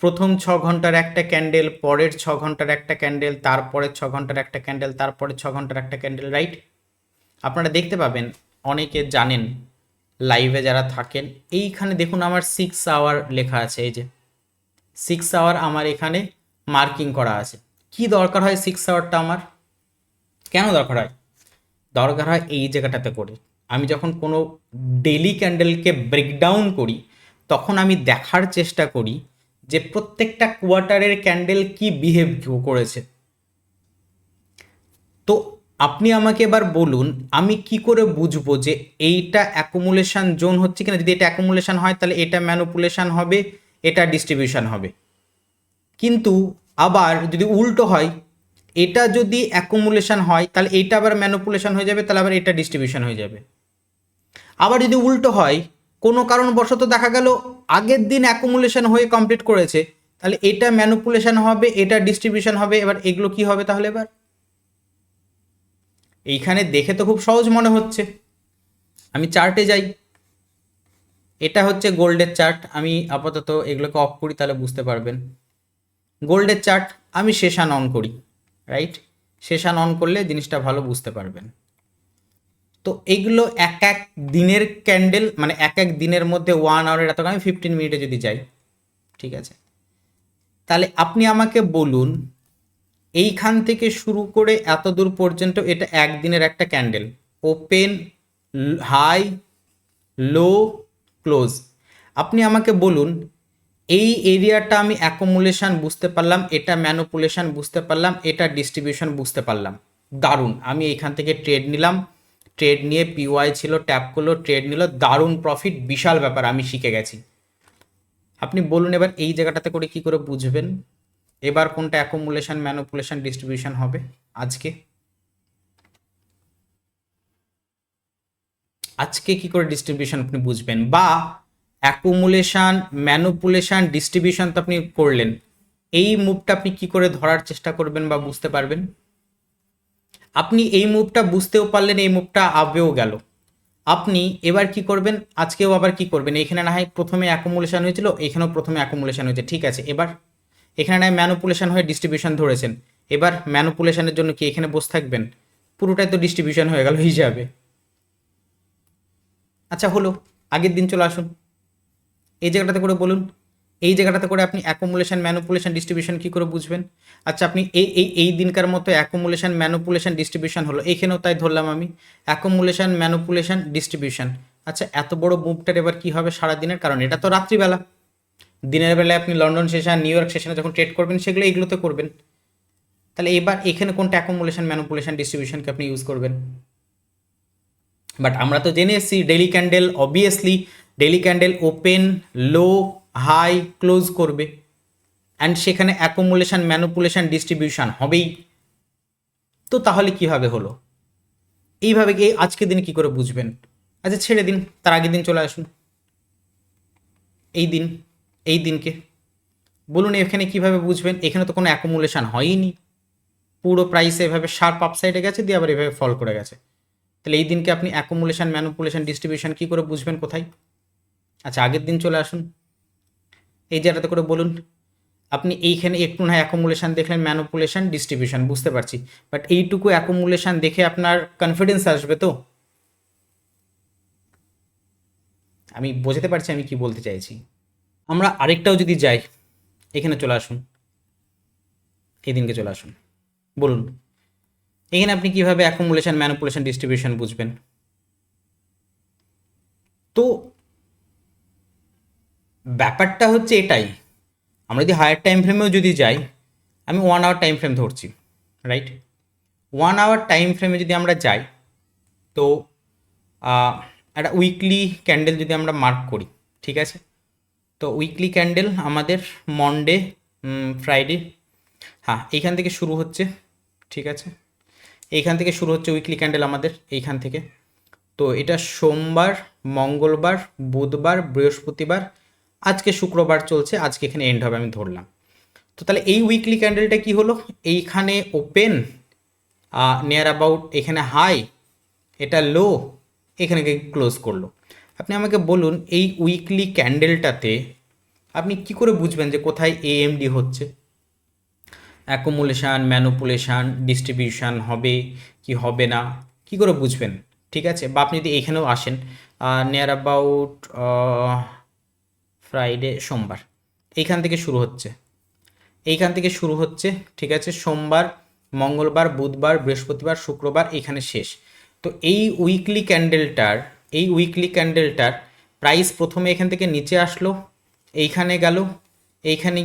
প্রথম 6 ঘন্টার একটা ক্যান্ডেল, পরের 6 ঘন্টার একটা ক্যান্ডেল, তারপরের 6 ঘন্টার একটা ক্যান্ডেল, তারপরে 6 ঘন্টার একটা ক্যান্ডেল, রাইট? আপনারা দেখতে পাবেন, অনেকে জানেন লাইভে যারা থাকেন, এইখানে দেখুন আমার 6 আওয়ার লেখা আছে, এই যে 6 আওয়ার আমার এখানে মার্কিং করা আছে। কি দরকার হয় 6 আওয়ারটা আমার, কেন দরকার হয়? দরকার হয় এই জায়গাটাতে করে, আমি যখন কোনো ডেইলি ক্যান্ডেলকে ব্রেকডাউন করি তখন আমি দেখার চেষ্টা করি যে প্রত্যেকটা কোয়ার্টারের ক্যান্ডেল কি বিহেভ করেছে। তো আপনি আমাকে এবার বলুন আমি কি করে বুঝবো যে এইটা অ্যাকুমুলেশন জোন হচ্ছে কিনা। যদি এটা অ্যাকুমুলেশন হয় তাহলে এটা ম্যানুপুলেশন হবে, এটা ডিস্ট্রিবিউশন হবে। কিন্তু আবার যদি উল্টো হয়, এটা যদি অ্যাকুমুলেশন হয় তাহলে এটা আবার ম্যানুপুলেশন হয়ে যাবে, তাহলে আবার এটা ডিস্ট্রিবিউশন হয়ে যাবে। আবার যদি উল্টো হয়, কোনো কারণবশত দেখা গেল আগের দিন অ্যাকুমুলেশন হয়ে কমপ্লিট করেছে, তাহলে এটা ম্যানুপুলেশন হবে, এটা ডিস্ট্রিবিউশন হবে। এবার এগুলো কি হবে তাহলে? এবার এইখানে দেখে তো খুব সহজ মনে হচ্ছে। আমি চার্টে যাই, এটা হচ্ছে গোল্ডের চার্ট। আমি আপাতত এগুলোকে অফ করি, তাহলে বুঝতে পারবেন। গোল্ডের চার্ট আমি সেশন অন করি, রাইট? সেশন অন করলে জিনিসটা ভালো বুঝতে পারবেন। তো এইগুলো এক এক দিনের ক্যান্ডেল, মানে এক এক দিনের মধ্যে 1 আওয়ারের এত, আমি 15 মিনিটে যদি যাই, ঠিক আছে, তাহলে আপনি আমাকে বলুন এইখান থেকে শুরু করে এত দূর পর্যন্ত এটা একদিনের একটা ক্যান্ডেল, ওপেন, হাই, লো, ক্লোজ। আপনি আমাকে বলুন এই এরিয়াটা আমি অ্যাকুমুলেশন বুঝতে পারলাম, এটা ম্যানুপুলেশন বুঝতে পারলাম, এটা ডিস্ট্রিবিউশন বুঝতে পারলাম, দারুণ। আমি এইখান থেকে ট্রেড নিলাম, ট্রেড নিয়ে পিওয়াই ছিল, ট্যাপ করলো, ট্রেড নিল, দারুণ প্রফিট, বিশাল ব্যাপার, আমি শিখে গেছি। আপনি বলুন এবার এই জায়গাটাতে করে কি করে বুঝবেন এবার কোনটা অ্যাকুমুলেশন, ম্যানুপুলেশন, ডিস্ট্রিবিউশন হবে আজকে? আজকে কি করে ডিস্ট্রিবিউশন আপনি বুঝবেন? বা অ্যাকুমুলেশন, ম্যানুপুলেশন, ডিস্ট্রিবিউশন তো আপনি করলেন, এই মুভটা আপনি কি করে ধরার চেষ্টা করবেন বা বুঝতে পারবেন? আপনি এই মুভটা বুঝতেও পারলেন, এই মুভটা আবেও গেল। আপনি এবার কি করবেন? আজকেও আবার কি করবেন? এখানে না হয় প্রথমে অ্যাকুমুলেশন হয়েছিল, এখানেও প্রথমে অ্যাকুমুলেশন হয়েছে, ঠিক আছে। এবার এখানে না হয় ম্যানুপুলেশন হয়ে ডিস্ট্রিবিউশন ধরেছেন, এবার ম্যানুপুলেশনের জন্য কি এখানে বসে থাকবেন? পুরোটাই তো ডিস্ট্রিবিউশন হয়ে গেল হিসাবে। আচ্ছা হলো, আগের দিন চলে আসুন, এই জায়গাটাতে করে বলুন এই জায়গাটাতে করে আপনি অ্যাকুমুলেশন, ম্যানুপুলেশন, ডিস্ট্রিবিউশন কি করে বুঝবেন? আচ্ছা আপনি এই দিনকার মতো অ্যাকুমুলেশন, ম্যানুপুলেশন, ডিস্ট্রিবিউশন হলো, এখানেও তাই ধরলাম আমি, অ্যাকুমুলেশন, ম্যানুপুলেশন, ডিস্ট্রিবিউশন। আচ্ছা এত বড় মুভটার এবার কি হবে সারাদিনের? কারণ এটা তো রাত্রিবেলা, দিনের বেলায় আপনি লন্ডন সেশন, নিউ ইয়র্ক সেশনে যখন ট্রেড করবেন সেগুলো এগুলোতে করবেন। তাহলে এবার এখানে কোনটা অ্যাকুমুলেশন, ম্যানুপুলেশন, ডিস্ট্রিবিউশনকে আপনি ইউজ করবেন? বাট আমরা তো জেনে এসেছি daily candle, obviously daily candle open, low, high, close করবে, অ্যান্ড সেখানে অ্যাকুমুলেশন, ম্যানুপুলেশন, ডিস্ট্রিবিউশন হবেই। তো তাহলে কিভাবে হলো? এইভাবে কি আজকের দিন কি করে বুঝবেন? আচ্ছা ছেড়ে দিন, তার আগের দিন চলে আসুন, এই দিন, এই দিনকে বলুন এখানে কিভাবে বুঝবেন? এখানে তো কোনো অ্যাকুমুলেশন হয়নি, পুরো প্রাইসে এভাবে শার্প আপসাইডে গেছে, দিয়ে আবার এভাবে ফল করে গেছে। তাহলে এই দিনকে আপনি অ্যাকুমুলেশন, ম্যানুপুলেশন, ডিস্ট্রিবিউশন কি করে বুঝবেন কোথায়? আচ্ছা আগের দিন চলে আসুন, এই জায়গাটাতে করে বলুন আপনি এইখানে একটু না অ্যাকুমুলেশন দেখলেন, ম্যানুপুলেশন, ডিস্ট্রিবিউশন বুঝতে পারছি, বাট এইটুকু অ্যাকুমুলেশন দেখে আপনার কনফিডেন্স আসবে তো? আমি বোঝাতে পারছি আমি কি বলতে চাইছি। আমরা আরেকটাও যদি যাই, এখানে চলে আসুন, এই দিনকে চলে আসুন, বলুন এখানে আপনি কিভাবে অ্যাকুমুলেশন, ম্যানুপুলেশন, ডিস্ট্রিবিউশন বুঝবেন? তো ব্যাপারটা হচ্ছে এটাই, আমরা যদি হায়ার টাইম ফ্রেমেও যদি যাই, আমি 1 আওয়ার টাইম ফ্রেম ধরছি, রাইট? 1 আওয়ার টাইম ফ্রেমে যদি আমরা যাই, তো একটা উইকলি ক্যান্ডেল যদি আমরা মার্ক করি, ঠিক আছে, তো উইকলি ক্যান্ডেল আমাদের মনডে, ফ্রাইডে, হ্যাঁ এইখান থেকে শুরু হচ্ছে, ঠিক আছে, এইখান থেকে শুরু হচ্ছে উইকলি ক্যান্ডেল আমাদের এইখান থেকে। তো এটা সোমবার, মঙ্গলবার, বুধবার, বৃহস্পতিবার, আজকে শুক্রবার চলছে, আজকে এখানে এন্ড হবে আমি ধরলাম। তো তাহলে এই উইকলি ক্যান্ডেলটা কি হলো? এইখানে ওপেন, নিয়ার অ্যাবাউট এখানে হাই, এটা লো, এখানে ক্লোজ করলো। আপনি আমাকে বলুন এই উইকলি ক্যান্ডেলটাতে আপনি কি করে বুঝবেন যে কোথায় এএমডি হচ্ছে, অ্যাকুমুলেশান, ম্যানুপুলেশান, ডিস্ট্রিবিউশান হবে কি হবে না, কি করে বুঝবেন? ঠিক আছে, বা আপনি যদি এইখানেও আসেন, নিয়ার অ্যাবাউট ফ্রাইডে, সোমবার, এইখান থেকে শুরু হচ্ছে, এইখান থেকে শুরু হচ্ছে, ঠিক আছে, সোমবার, মঙ্গলবার, বুধবার, বৃহস্পতিবার, শুক্রবার, এখানে শেষ। তো এই উইকলি ক্যান্ডেলটার প্রাইস প্রথমে এখান থেকে নিচে আসলো, এইখানে গেল, এইখানে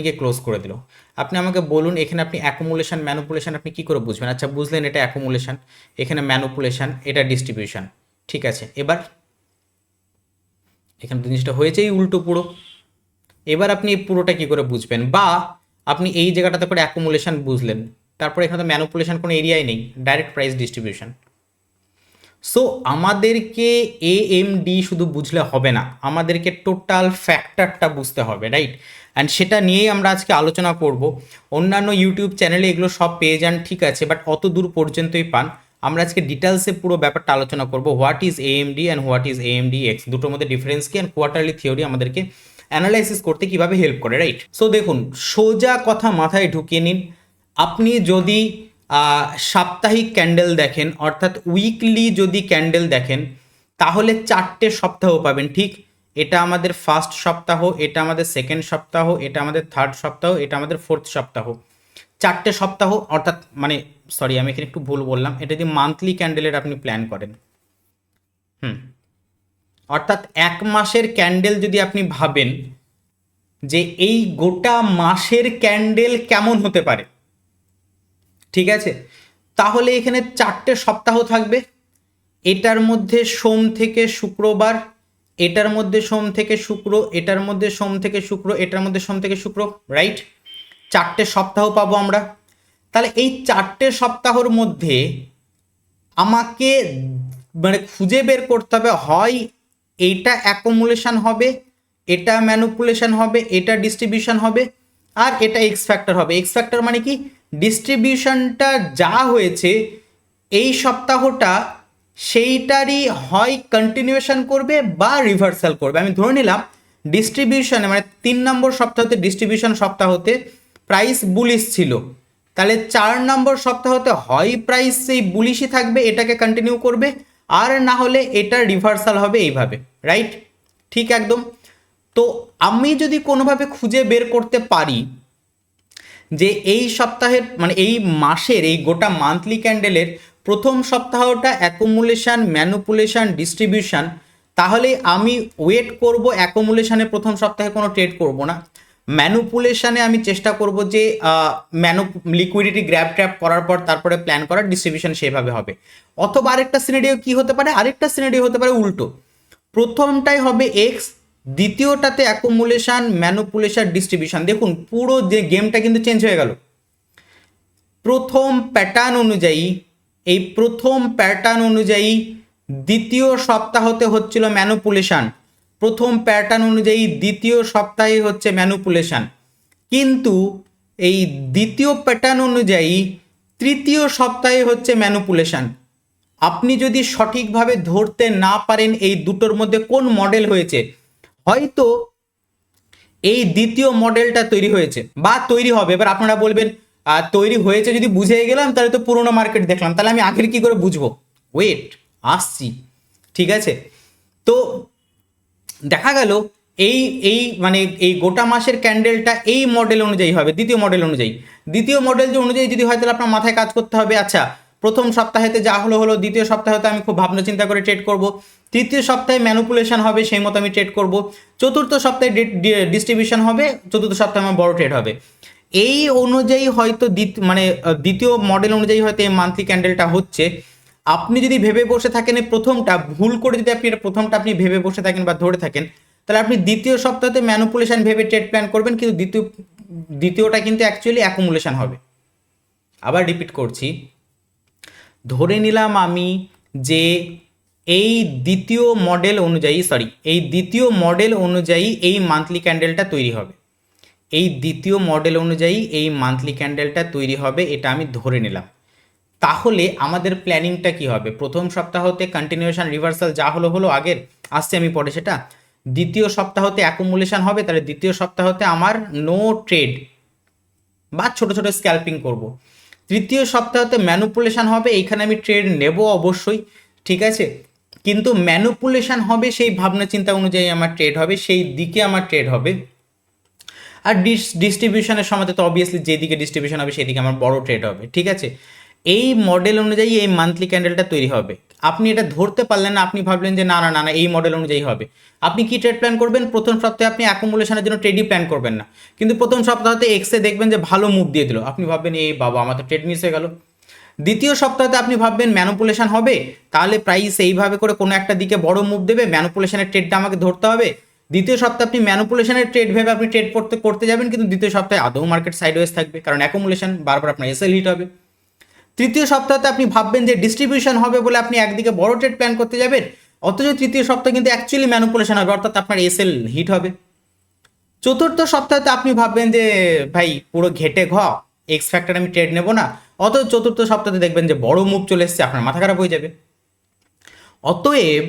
গিয়ে ক্লোজ করে দিল। আপনি আমাকে বলুন এখানে আপনি অ্যাকুমুলেশন ম্যানুপুলেশন আপনি কী করে বুঝবেন? আচ্ছা বুঝলেন এটা অ্যাকুমুলেশন, এখানে ম্যানুপুলেশন, এটা ডিস্ট্রিবিউশন, ঠিক আছে। এবার এখানে জিনিসটা হয়েছেই উল্টো পুরো। এবার আপনি এই পুরোটা কী করে বুঝবেন? বা আপনি এই জায়গাটাতে করে অ্যাকুমুলেশন বুঝলেন, তারপরে এখানে তো ম্যানুপুলেশন কোনো এরিয়াই নেই, ডাইরেক্ট প্রাইস ডিস্ট্রিবিউশন। সো আমাদেরকে এএমডি শুধু বুঝলে হবে না, আমাদেরকে টোটাল ফ্যাক্টরটা বুঝতে হবে, রাইট? অ্যান্ড সেটা নিয়েই আমরা আজকে আলোচনা করব। অন্যান্য ইউটিউব চ্যানেলে এগুলো সব পেয়ে যান, ঠিক আছে, বাট অত দূর পর্যন্তই পান। আমরা আজকে ডিটেলসে পুরো ব্যাপারটা আলোচনা করব, what is AMD and what is AMD x, দুটোর মধ্যে ডিফারেন্স কি, অ্যান্ড কোয়ার্টারলি থিওরি আমাদেরকে অ্যানালাইসিস করতে কিভাবে হেল্প করে, রাইট? সো দেখুন, সোজা কথা মাথায় ঢুকিয়ে নিন। আপনি যদি সাপ্তাহিক ক্যান্ডেল দেখেন, অর্থাৎ উইকলি যদি ক্যান্ডেল দেখেন, তাহলে 4টে সপ্তাহ পাবেন, ঠিক? এটা আমাদের ফার্স্ট সপ্তাহ, এটা আমাদের সেকেন্ড সপ্তাহ, এটা আমাদের থার্ড সপ্তাহ, এটা আমাদের ফোর্থ সপ্তাহ। 4টে সপ্তাহ, অর্থাৎ মানে সরি আমি এখানে একটু ভুল বললাম, এটা যদি মান্থলি ক্যান্ডেলের আপনি প্ল্যান করেন, অর্থাৎ 1 মাসের ক্যান্ডেল যদি আপনি ভাবেন যে এই গোটা মাসের ক্যান্ডেল কেমন হতে পারে, ঠিক আছে, তাহলে এখানে 4টে সপ্তাহ থাকবে। এটার মধ্যে সোম থেকে শুক্রবার, এটার মধ্যে সোম থেকে শুক্র, এটার মধ্যে সোম থেকে শুক্র, এটার মধ্যে সোম থেকে শুক্র, রাইট? 4টে সপ্তাহ পাবো আমরা। তাহলে এই 4টে সপ্তাহর মধ্যে আমাকে মানে খুঁজে বের করতে হবে, হয় এইটা অ্যাকুমুলেশন হবে, এটা ম্যানুপুলেশন হবে, এটা ডিস্ট্রিবিউশন হবে, আর এটা এক্স ফ্যাক্টর হবে। এক্স ফ্যাক্টর মানে কি? ডিস্ট্রিবিউশনটা যা হয়েছে এই সপ্তাহটা সেইটারই হয় কন্টিনিউয়েশন করবে বা রিভার্সাল করবে। আমি ধরে নিলাম ডিস্ট্রিবিউশনে মানে 3 নম্বর সপ্তাহতে ডিস্ট্রিবিউশন সপ্তাহতে প্রাইস বুলিশ ছিল, তাহলে 4 নম্বর সপ্তাহতে হয় প্রাইস সেই বুলিশই থাকবে, এটাকে কন্টিনিউ করবে, আর না হলে এটা রিভার্সাল হবে, এইভাবে, রাইট? ঠিক একদম। তো আমি যদি কোনোভাবে খুঁজে বের করতে পারি যে এই সপ্তাহের মানে এই মাসের এই গোটা মান্থলি ক্যান্ডেলের প্রথম সপ্তাহটা অ্যাকুমুলেশন, ম্যানুপুলেশন, ডিস্ট্রিবিউশন, তাহলে আমি ওয়েট করব অ্যাকুমুলেশনের প্রথম সপ্তাহে কোনো ট্রেড করব না, ম্যানুপুলেশনে আমি চেষ্টা করব যে লিকুইডিটি গ্র্যাব ট্র্যাপ করার পর তারপরে প্ল্যান করার, ডিস্ট্রিবিউশন সেভাবে হবে। অথবা আরেকটা সিনারিও কি হতে পারে, আরেকটা সিনারিও হতে পারে উল্টো, প্রথমটাই হবে এক্স, দ্বিতীয়টাতে অ্যাকুমুলেশন, ম্যানুপুলেশন, ডিস্ট্রিবিউশন। দেখুন পুরো যে গেমটা কিন্তু চেঞ্জ হয়ে গেল। প্রথম প্যাটার্ন অনুযায়ী দ্বিতীয় সপ্তাহতে হচ্ছিল ম্যানুপুলেশন, প্রথম প্যাটার্ন অনুযায়ী দ্বিতীয় সপ্তাহে হচ্ছে ম্যানুপুলেশন, কিন্তু এই দ্বিতীয় প্যাটার্ন অনুযায়ী তৃতীয় সপ্তাহে হচ্ছে ম্যানুপুলেশন। আপনি যদি সঠিকভাবে ধরতে না পারেন এই দুটোর মধ্যে কোন মডেল হয়েছে, হয়তো এই দ্বিতীয় মডেলটা তৈরি হয়েছে বা তৈরি হবে। এবার আপনারা বলবেন তৈরি হয়েছে যদি বুঝে গেলাম তাহলে তো পুরোনো মার্কেট দেখলাম, তাহলে আমি আগের কি করে বুঝবো? ওয়েট, আসছি, ঠিক আছে। তো দেখা গেল এই এই মানে এই গোটা মাসের ক্যান্ডেলটা এই মডেল অনুযায়ী হবে, দ্বিতীয় মডেল যে অনুযায়ী যদি হয় তাহলে আপনার মাথায় কাজ করতে হবে, আচ্ছা প্রথম সপ্তাহেতে যা হলো, দ্বিতীয় সপ্তাহেতে আমি খুব ভাবনা চিন্তা করে ট্রেড করব, তৃতীয় সপ্তাহে ম্যানুপুলেশন হবে সেই মতো আমি ট্রেড করব, চতুর্থ সপ্তাহে ডিস্ট্রিবিউশন হবে, চতুর্থ সপ্তাহে আমার বড় ট্রেড হবে। এই অনুযায়ী হয়তো দ্বিতীয় মডেল অনুযায়ী হয়তো এই মান্থলি ক্যান্ডেলটা হচ্ছে। আপনি যদি ভেবে বসে থাকেন এই প্রথমটা ভুল করে, যদি আপনি প্রথমটা আপনি ভেবে বসে থাকেন বা ধরে থাকেন, তাহলে আপনি দ্বিতীয় সপ্তাহে ম্যানুপুলেশন ভেবে ট্রেড প্ল্যান করবেন, কিন্তু দ্বিতীয়টা কিন্তু অ্যাকচুয়ালি অ্যাকুমুলেশন হবে। আবার রিপিট করছি, ধরে নিলাম আমি যে এই দ্বিতীয় মডেল অনুযায়ী এই মান্থলি ক্যান্ডেলটা তৈরি হবে, এটা আমি ধরে নিলাম। তাহলে আমাদের প্ল্যানিংটা কি হবে? প্রথম সপ্তাহতে কন্টিনিউয়েশন, রিভার্সাল যা হলো আগের, আসছে আমি পরে সেটা। দ্বিতীয় সপ্তাহতে অ্যাকুমুলেশন হবে, তাহলে দ্বিতীয় সপ্তাহতে আমার নো ট্রেড বা ছোট ছোট স্ক্যাল্পিং করব। তৃতীয় সপ্তাহতে ম্যানুপুলেশন হবে, এইখানে আমি ট্রেড নেব অবশ্যই, ঠিক আছে, কিন্তু ম্যানুপুলেশন হবে সেই ভাবনা চিন্তা অনুযায়ী আমার ট্রেড হবে, সেই দিকে আমার ট্রেড হবে। আর ডিস্ট্রিবিউশনের সময় তো অবভিয়াসলি যেদিকে ডিস্ট্রিবিউশন হবে সেদিকে আমার বড় ট্রেড হবে, ঠিক আছে। এই মডেল অনুযায়ী এই মান্থলি ক্যান্ডেলটা তৈরি হবে। আপনি এটা ধরতে পারলেন না, আপনি ভাবলেন যে না না না না এই মডেল অনুযায়ী হবে। আপনি কি ট্রেড প্ল্যান করবেন? প্রথম সপ্তাহে আপনি অ্যাকুমুলেশনের জন্য ট্রেডই প্ল্যান করবেন না, কিন্তু প্রথম সপ্তাহতে এক্সে দেখবেন যে ভালো মুভ দিয়ে দিল, আপনি ভাববেন এই বাবা আমার তো ট্রেড মিস হয়ে গেল। দ্বিতীয় সপ্তাহতে আপনি ভাববেন ম্যানুপুলেশন হবে, তাহলে প্রাইস এইভাবে করে কোনো একটা দিকে বড় মুভ দেবে, ম্যানুপুলেশনের ট্রেডটা আমাকে ধরতে হবে। দ্বিতীয় সপ্তাহে আপনি ম্যানুপুলেশনের ট্রেড ভেবে আপনি ট্রেড করতে যাবেন, কিন্তু দ্বিতীয় সপ্তাহে আদৌ মার্কেট সাইডওয়েজ থাকবে, কারণ অ্যাকুমুলেশন বারবার আপনার এসএল হিট হবে। তৃতীয় সপ্তাহতে আপনি ভাববেন যে ডিস্ট্রিবিউশন হবে বলে আপনি একদিকে বড় ট্রেড প্ল্যান করতে যাবেন, অথচ তৃতীয় সপ্তাহে কিন্তু অ্যাকচুয়ালি ম্যানুপুলেশন হবে, অর্থাৎ আপনার এসএল হিট হবে। চতুর্থ সপ্তাহে আপনি ভাববেন যে ভাই পুরো ঘেটে এক্স ফ্যাক্টর আমি ট্রেড নেবো না, অথচ চতুর্থ সপ্তাহে দেখবেন যে বড় মুভ চলে এসছে, আপনার মাথা খারাপ হয়ে যাবে। অতএব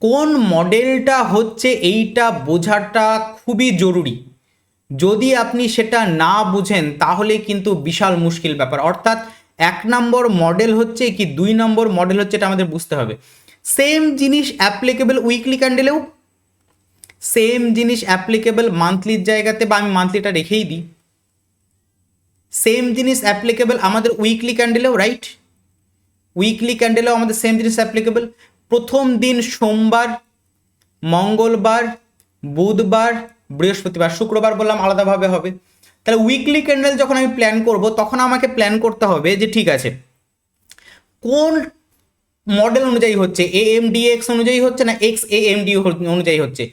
কোন মডেলটা হচ্ছে এইটা বোঝাটা খুবই জরুরি। যদি আপনি সেটা না বুঝেন তাহলে কিন্তু বিশাল মুশকিল ব্যাপার। অর্থাৎ 1 নম্বর মডেল হচ্ছে কি 2 নম্বর মডেল হচ্ছে, এটা আমাদের বুঝতে হবে। সেম জিনিস অ্যাপ্লিকেবল উইকলি ক্যান্ডেলেও, সেম জিনিস অ্যাপ্লিকেবল মান্থলির জায়গাতে, বা আমি মান্থলিটা রেখেই দিই, সেম জিনিস অ্যাপ্লিকেবল আমাদের উইকলি ক্যান্ডেলেও, রাইট? উইকলি ক্যান্ডেলেও আমাদের সেম জিনিস অ্যাপ্লিকেবল। প্রথম দিন সোমবার, মঙ্গলবার, বুধবার, বৃহস্পতিবার, শুক্রবার বললাম আলাদাভাবে হবে। তাহলে উইকলি ক্যান্ডেল যখন আমি প্ল্যান করব তখন আমাকে প্ল্যান করতে হবে যে ঠিক আছে কোন মডেল অনুযায়ী হচ্ছে, AMDX অনুযায়ী হচ্ছে না XAMD অনুযায়ী হচ্ছে।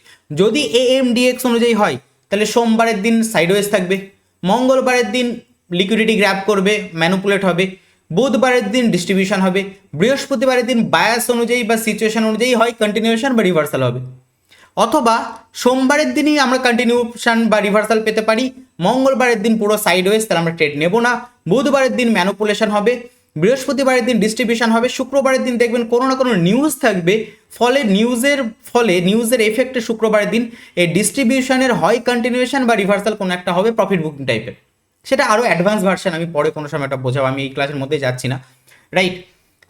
যদি AMDX অনুযায়ী হয় তাহলে সোমবারের দিন সাইডওয়েজ থাকবে, মঙ্গলবারের দিন লিকুইডিটি গ্র্যাব করবে, ম্যানুপুলেট হবে, বুধবারের দিন ডিস্ট্রিবিউশন হবে, বৃহস্পতিবারের দিন বায়াস অনুযায়ী বা সিচুয়েশন অনুযায়ী হয় কন্টিনিউশন বা রিভার্সাল হবে। অথবা সোমবারের দিনই আমরা কন্টিনিউশন বা রিভার্সাল পেতে পারি, মঙ্গলবারের দিন পুরো সাইডওয়েজ, তাহলে আমরা ট্রেড নেব না, বুধবারের দিন ম্যানুপুলেশন হবে, বৃহস্পতিবারের দিন ডিস্ট্রিবিউশন হবে, শুক্রবারের দিন দেখবেন কোনো না কোনো নিউজ থাকবে, ফলে নিউজের এফেক্টে শুক্রবারের দিন এই ডিস্ট্রিবিউশনের হয় কন্টিনিউশন বা রিভার্সাল কোনো একটা হবে প্রফিট বুকিং টাইপের। সেটা আরও অ্যাডভান্স ভার্সন, আমি পরে কোনো সময় এটা বোঝাবো, আমি এই ক্লাসের মধ্যে যাচ্ছি না, রাইট?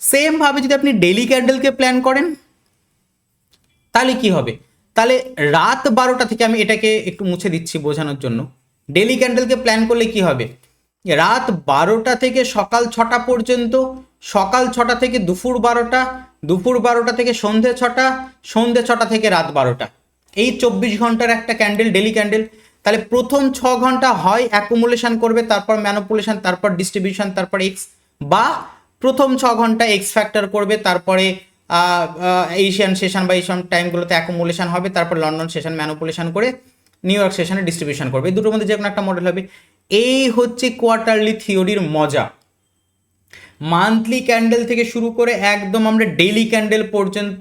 সেমভাবে যদি আপনি ডেইলি ক্যান্ডেলকে প্ল্যান করেন তাহলে কি হবে? তাহলে রাত 12টা থেকে, আমি এটাকে একটু মুছে দিচ্ছি বোঝানোর জন্য, ডেইলি ক্যান্ডেলকে প্ল্যান করলে কি হবে? রাত 12টা থেকে সকাল 6টা পর্যন্ত, সকাল 6টা থেকে দুপুর 12টা, দুপুর 12টা থেকে সন্ধে 6টা, সন্ধে 6টা থেকে রাত 12টা, এই 24 ঘন্টার একটা ক্যান্ডেল, ডেইলি ক্যান্ডেল। তাহলে প্রথম 6 ঘন্টা হয় অ্যাকুমুলেশন করবে, তারপর ম্যানুপুলেশন, তারপর ডিস্ট্রিবিউশন, তারপর এক্স, বা প্রথম 6 ঘন্টা এক্স ফ্যাক্টর করবে, তারপরে এশিয়ান সেশন বা এইসব টাইমগুলোতে অ্যাকুমুলেশন হবে, তারপর লন্ডন সেশন ম্যানুপুলেশন করে নিউ ইয়র্ক সেশনে ডিস্ট্রিবিউশন করবে। এই দুটোর মধ্যে যে কোনো একটা মডেল হবে। এই হচ্ছে কোয়ার্টারলি থিওরির মজা। মান্থলি ক্যান্ডেল থেকে শুরু করে একদম আমরা ডেইলি ক্যান্ডেল পর্যন্ত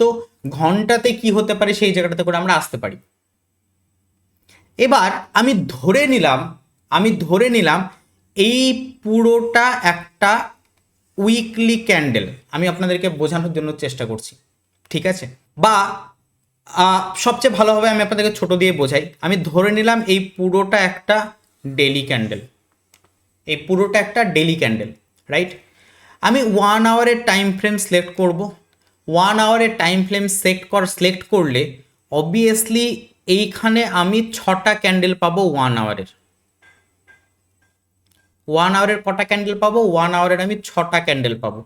ঘন্টাতে কি হতে পারে সেই জায়গাটাতে করে আমরা আসতে পারি। এবার আমি ধরে নিলাম এই পুরোটা একটা উইকলি ক্যান্ডেল, আমি আপনাদেরকে বোঝানোর জন্য চেষ্টা করছি, ঠিক আছে? বা সবচেয়ে ভালো হবে আমি আপনাদেরকে ছোট দিয়ে বোঝাই। আমি ধরে নিলাম এই পুরোটা একটা ডেইলি ক্যান্ডেল, এই পুরোটা একটা ডেইলি ক্যান্ডেল, রাইট? আমি 1 আওয়ারের টাইম ফ্রেম সিলেক্ট করব। 1 আওয়ারের টাইম ফ্রেম সিলেক্ট করলে অবভিয়াসলি এইখানে আমি 6টা ক্যান্ডেল পাবো 1 আওয়ারের। 1 আওয়ারের কটা ক্যান্ডেল পাবো? 1 আওয়ারের আমি 6টা ক্যান্ডেল পাবো।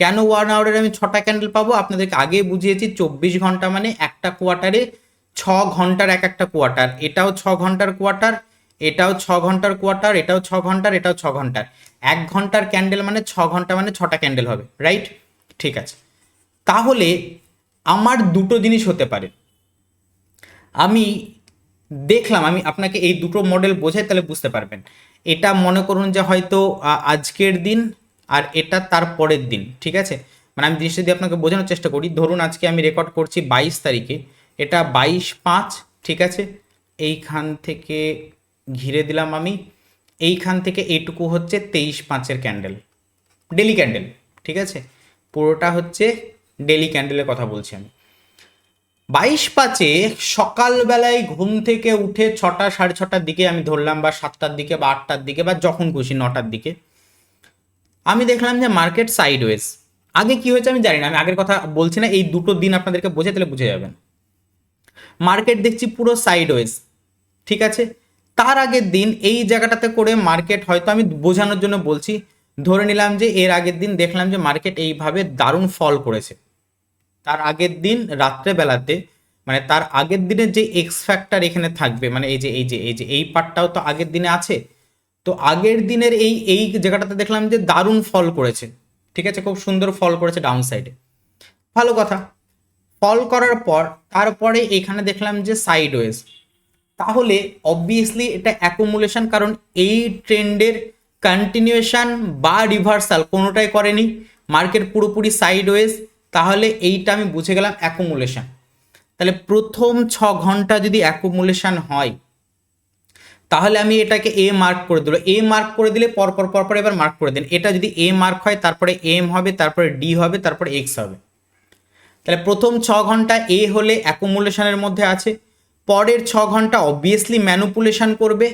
কেন 1 আওয়ারের আমি 6টা ক্যান্ডেল পাবো? আপনাদেরকে আগেই বুঝিয়েছি 24 ঘন্টা মানে একটা কোয়ার্টারে 6 ঘন্টার এক একটা কোয়ার্টার, এটাও 6 ঘন্টার কোয়ার্টার, এটাও 6 ঘন্টার কোয়ার্টার, এটাও 6 ঘন্টার, এটাও 6 ঘন্টার। 1 ঘন্টার ক্যান্ডেল মানে 6 ঘন্টা মানে 6টা ক্যান্ডেল হবে, রাইট? ঠিক আছে, তাহলে আমার দুটো জিনিস হতে পারে। আমি দেখলাম, আমি আপনাকে এই দুটো মডেল বোঝাই তাহলে বুঝতে পারবেন। এটা মনে করুন যে হয়তো আজকের দিন আর এটা তার পরের দিন, ঠিক আছে? মানে আমি জিনিসটা দিয়ে আপনাকে বোঝানোর চেষ্টা করি। ধরুন আজকে আমি রেকর্ড করছি 22 তারিখে, এটা 22/5, ঠিক আছে? এইখান থেকে ঘিরে দিলাম আমি, এইখান থেকে এইটুকু হচ্ছে 23/5-এর ক্যান্ডেল, ডেলি ক্যান্ডেল, ঠিক আছে? পুরোটা হচ্ছে ডেলি ক্যান্ডেলের কথা বলছি আমি। 22/5-এ সকালবেলায় ঘুম থেকে উঠে 6টা 6:30টার দিকে আমি ধরলাম, বা 7টার দিকে বা 8টার দিকে বা যখন খুশি 9টার দিকে, আমি দেখলাম যে মার্কেট সাইডওয়েজ। আগে কি হয়েছে আমি জানি না, আমি আগের কথা বলছি না, এই দুটো দিন আপনাদেরকে বোঝে তাহলে বুঝে যাবেন। মার্কেট দেখছি পুরো সাইডওয়েজ, ঠিক আছে? তার আগের দিন এই জায়গাটাতে করে মার্কেট, হয়তো আমি বোঝানোর জন্য বলছি, ধরে নিলাম যে এর আগের দিন দেখলাম যে মার্কেট এইভাবে দারুণ ফল করেছে, তার আগের দিন রাত্রে বেলাতে, মানে তার আগের দিনের যে এক্স ফ্যাক্টর এখানে থাকবে, মানে এই যে এই পার্টটাও তো আগের দিনে আছে। তো আগের দিনের এই জায়গাটাতে দেখলাম যে দারুণ ফল করেছে, ঠিক আছে, খুব সুন্দর ফল করেছে ডাউন সাইডে, ভালো কথা। ফল করার পর তারপরে এখানে দেখলাম যে সাইডওয়েজ, তাহলে অবভিয়াসলি এটা অ্যাকুমুলেশন, কারণ এই ট্রেন্ডের কন্টিনিউয়েশন বা রিভার্সাল কোনোটাই করেনি, মার্কেট পুরোপুরি সাইডওয়েজ, তাহলে এইটা আমি বুঝে গেলাম অ্যাকুমুলেশন। তাহলে প্রথম 6 ঘন্টা যদি অ্যাকুমুলেশন হয় তাহলে আমি এটাকে এ মার্ক করে দিল, এ মার্ক করে দিলে পরপর এবার মার্ক করে দিন, এটা যদি এ মার্ক হয় তারপরে এম হবে, তারপরে ডি হবে, তারপরে এক্স হবে। তাহলে প্রথম 6 ঘন্টা এ হলে অ্যাকুমুলেশনের মধ্যে আছে, পরের 6 ঘন্টা অবভিয়াসলি ম্যানুপুলেশন করবে,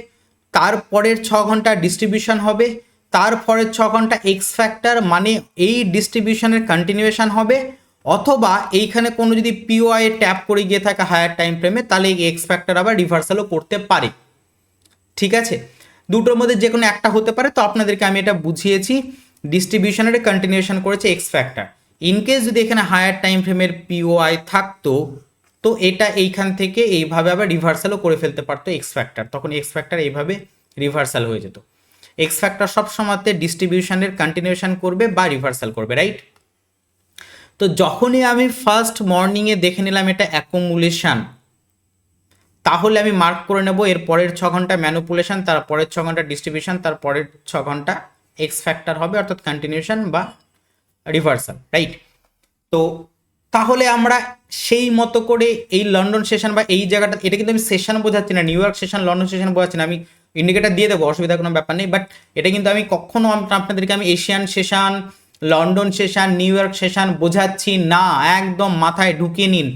তারপরের 6 ঘন্টা ডিস্ট্রিবিউশন হবে, তারপরের 6 ঘন্টা এক্স ফ্যাক্টর মানে এই ডিস্ট্রিবিউশনের কন্টিনিউয়েশন হবে, অথবা এইখানে কোনো যদি পিওআই ট্যাপ করে গিয়ে থাকে হায়ার টাইম ফ্রেমে তাহলে এই এক্স ফ্যাক্টর আবার রিভার্সালও করতে পারে, ঠিক আছে, দুটোর মধ্যে যে কোনো একটা হতে পারে। তো আপনাদেরকে আমি এটা বুঝিয়েছি, ডিস্ট্রিবিউশনের কন্টিনিউয়েশন করেছে এক্স ফ্যাক্টর। ইনকেস যদি এখানে হায়ার টাইম ফ্রেমের পিওআই থাকতো তো এটা এইখান থেকে এইভাবে আবার রিভার্সালও করে ফেলতে পারতো এক্স ফ্যাক্টর, তখন এক্স ফ্যাক্টর এইভাবে রিভার্সাল হয়ে যেত। এক্স ফ্যাক্টর সবসময়তে ডিস্ট্রিবিউশনের কন্টিনিউয়েশন করবে বা রিভার্সাল করবে, রাইট। তো যখনই আমি ফার্স্ট মর্নিংয়ে দেখে নিলাম এটা অ্যাকুমুলেশন, তাহলে আমি মার্ক করে নেব এর পরের 6 ঘন্টা ম্যানুপুলেশন, তারপরের 6 ঘন্টা ডিস্ট্রিবিউশন, তারপরের 6 ঘন্টা এক্স ফ্যাক্টর হবে অর্থাৎ কন্টিনিউশন বা রিভার্সাল, রাইট। তো তাহলে আমরা সেই মতো করে এই লন্ডন সেশন বা এই জায়গাটা, এটা কিন্তু আমি সেশন বোঝাচ্ছি না, new York session London session বোঝাচ্ছি না, আমি ইন্ডিকেটার দিয়ে দেবো, অসুবিধা কোনো ব্যাপার নেই, বাট এটা কিন্তু আমি কখনো আপনাদেরকে আমি Asian session, London session, new York session বোঝাচ্ছি না, একদম মাথায় ঢুকিয়ে নিন।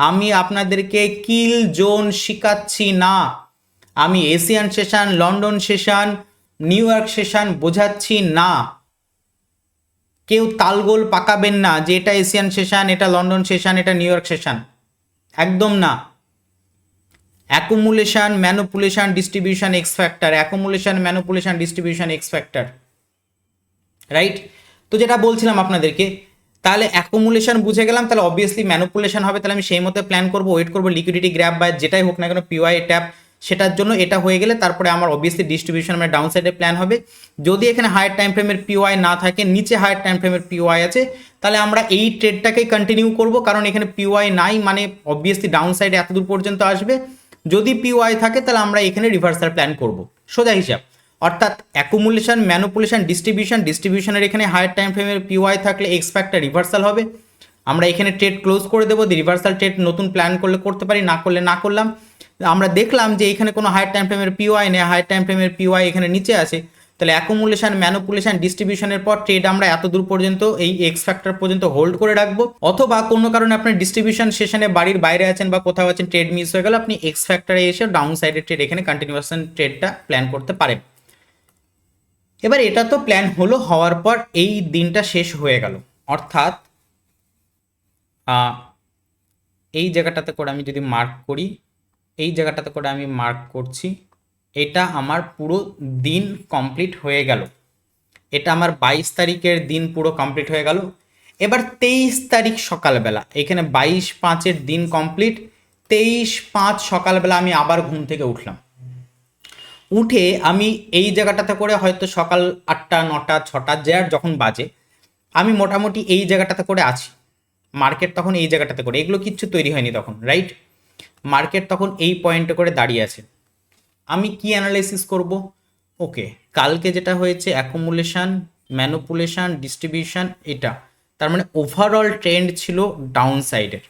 আমি আপনাদেরকে কিল জোন শিখাচ্ছি না, আমি Asian session, London session, new York session বোঝাচ্ছি না। কেউ তালগোল পাকাবেন না যে এটা এশিয়ান সেশন, এটা লন্ডন সেশন, এটা নিউ ইয়র্ক সেশন, একদম না। Accumulation, manipulation, distribution, X factor, accumulation, manipulation, distribution, X factor, right. তো যেটা বলছিলাম আপনাদেরকে, তাহলে অ্যাকুমুলেশন বুঝে গেলাম, তাহলে অবভিয়াসলি ম্যানুপুলেশন হবে, তাহলে আমি সেই মতো প্ল্যান করবো, ওয়েট করবো লিকুইডিটি গ্র্যাব বা যেটাই হোক না কেন পিওআই ট্যাপ, সেটার জন্য এটা হয়ে গেলে তারপরে আমার অবভিয়াসলি ডিস্ট্রিবিউশন মানে ডাউন সাইডে প্ল্যান হবে। যদি এখানে হায়ার টাইম ফ্রেমের পিওআই না থাকে, নিচে হায়ার টাইম ফ্রেমের পিওআই আছে, তাহলে আমরা এই ট্রেডটাকেই কন্টিনিউ করব, কারণ এখানে পিওআই নাই মানে অবভিয়াসলি ডাউন সাইডে এত দূর পর্যন্ত আসবে। যদি পিওআই থাকে তাহলে আমরা এখানে রিভার্সাল প্ল্যান করব, সোজা হিসাব। অর্থাৎ অ্যাকুমুলেশন, ম্যানুপুলেশন, ডিস্ট্রিবিউশনের এখানে হায়ার টাইম ফ্রেমের পিওআই থাকলে এক্স ফ্যাক্টর রিভার্সাল হবে, আমরা এখানে ট্রেড ক্লোজ করে দেবো, রিভার্সাল ট্রেড নতুন প্ল্যান করলে করতে পারি, না করলে না করলাম। আমরা দেখলাম যে এখানে কোনো হায়ার টাইম ফ্রেমের পিওআই নেই, হায়ার টাইম ফ্রেমের পিওআই এখানে নিচে আছে, তাহলে অ্যাকুমুলেশন, ম্যানুপুলেশন, ডিস্ট্রিবিউশনের পর ট্রেড আমরা এত দূর পর্যন্ত এই এক্স ফ্যাক্টর পর্যন্ত হোল্ড করে রাখবো, অথবা কোনো কারণে আপনার ডিস্ট্রিবিউশন সেশনে বাড়ির বাইরে আছেন বা কোথাও আছেন, ট্রেড মিস হয়ে গেল, আপনি এক্স ফ্যাক্টরে এসে ডাউন সাইডের ট্রেড এখানে কন্টিনিউয়াসন ট্রেডটা প্ল্যান করতে পারেন। এবার এটা তো প্ল্যান হলো, হওয়ার পর এই দিনটা শেষ হয়ে গেল, অর্থাৎ এই জায়গাটাতে করে আমি যদি মার্ক করি, এই জায়গাটাতে করে আমি মার্ক করছি, এটা আমার পুরো দিন কমপ্লিট হয়ে গেল, এটা আমার 22 তারিখের দিন পুরো কমপ্লিট হয়ে গেল। এবার 23 তারিখ সকালবেলা, এখানে 22/5-এর দিন কমপ্লিট, 23/5 সকালবেলা আমি আবার ঘুম থেকে উঠলাম, উঠে আমি এই জায়গাটাতে করে হয়তো সকাল 8টা 9টা 6টা যার যখন বাজে, আমি মোটামুটি এই জায়গাটাতে করে আছি, মার্কেট তখন এই জায়গাটাতে করে, এগুলো কিচ্ছু তৈরি হয়নি তখন, রাইট। মার্কেট তখন এই পয়েন্টে করে দাঁড়িয়ে আছে, আমি কি অ্যানালাইসিস করব, ওকে কালকে যেটা হয়েছে অ্যাকুমুলেশন, ম্যানুপুলেশন, ডিস্ট্রিবিউশন, এটা তার মানে ওভারঅল ট্রেন্ড ছিল ডাউন সাইডের।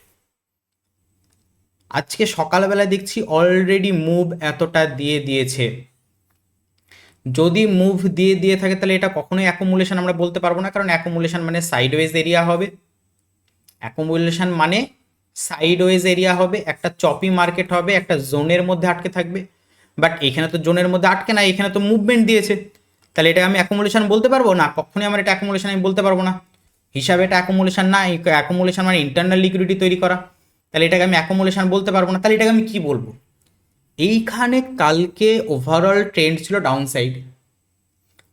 আজকে সকালবেলা দেখছি অলরেডি মুভ এতটা দিয়ে দিয়েছে, যদি মুভ দিয়ে থাকে তাহলে এটা কখনোই অ্যাকুমুলেশন আমরা বলতে পারবো না, কারণ অ্যাকুমুলেশন মানে সাইডওয়েজ এরিয়া হবে, অ্যাকুমুলেশন মানে সাইডওয়েজ এরিয়া হবে, একটা চপি মার্কেট হবে, একটা জোনের মধ্যে আটকে থাকবে, বাট এখানে তো জোনের মধ্যে আটকে না, এখানে তো মুভমেন্ট দিয়েছে, তাহলে এটা আমি অ্যাকুমুলেশন বলতে পারবো না, কখনোই আমার এটা অ্যাকুমুলেশন আমি বলতে পারবো না, হিসাবে এটা অ্যাকুমুলেশন না, অ্যাকুমুলেশন মানে ইন্টারনাল লিকুইডিটি তৈরি করা, তাহলে এটাকে আমি অ্যাকুমুলেশন বলতে পারবো না, তাহলে এটাকে আমি কি বলবো। এইখানে কালকে ওভারঅল ট্রেন্ড ছিল ডাউন সাইড,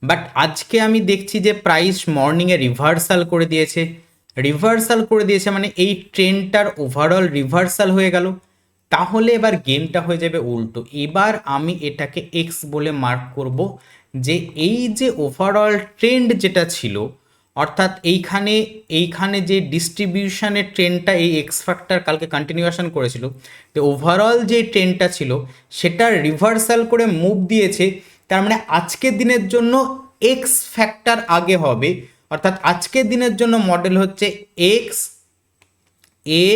বাট আজকে আমি দেখছি যে প্রাইস মর্নিংয়ে রিভার্সাল করে দিয়েছে। রিভার্সাল করে দিয়েছে মানে এই ট্রেন্ডটার ওভারঅল রিভার্সাল হয়ে গেল। তাহলে এবার গেমটা হয়ে যাবে উল্টো। এবার আমি এটাকে এক্স বলে মার্ক করব যে এই যে ওভারঅল ট্রেন্ড যেটা ছিল, অর্থাৎ এইখানে যে ডিস্ট্রিবিউশনের ট্রেন্ডটা এই এক্স ফ্যাক্টর কালকে কন্টিনিউয়েশন করেছিল, তো ওভারঅল যে ট্রেন্ডটা ছিল সেটা রিভার্সাল করে মুভ দিয়েছে। তার মানে আজকের দিনের জন্য এক্স ফ্যাক্টর আগে হবে, অর্থাৎ আজকের দিনের জন্য মডেল হচ্ছে এক্স এ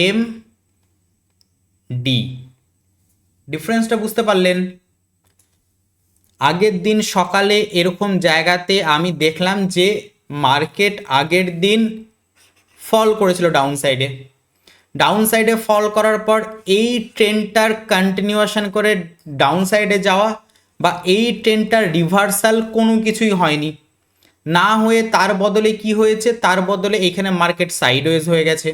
এম ডি। ডিফারেন্সটা বুঝতে পারলেন? আগের দিন সকালে এরকম জায়গাতে আমি দেখলাম যে মার্কেট আগের দিন ফল করেছিল ডাউন সাইডে ফল করার পর এই ট্রেন্ডটার কন্টিনিউয়েশন করে ডাউন সাইডে যাওয়া বা এই ট্রেন্ডটার রিভার্সাল কোনো কিছুই হয়নি, না হয়ে তার বদলে কি হয়েছে, তার বদলে এখানে মার্কেট সাইডওয়েজ হয়ে গেছে।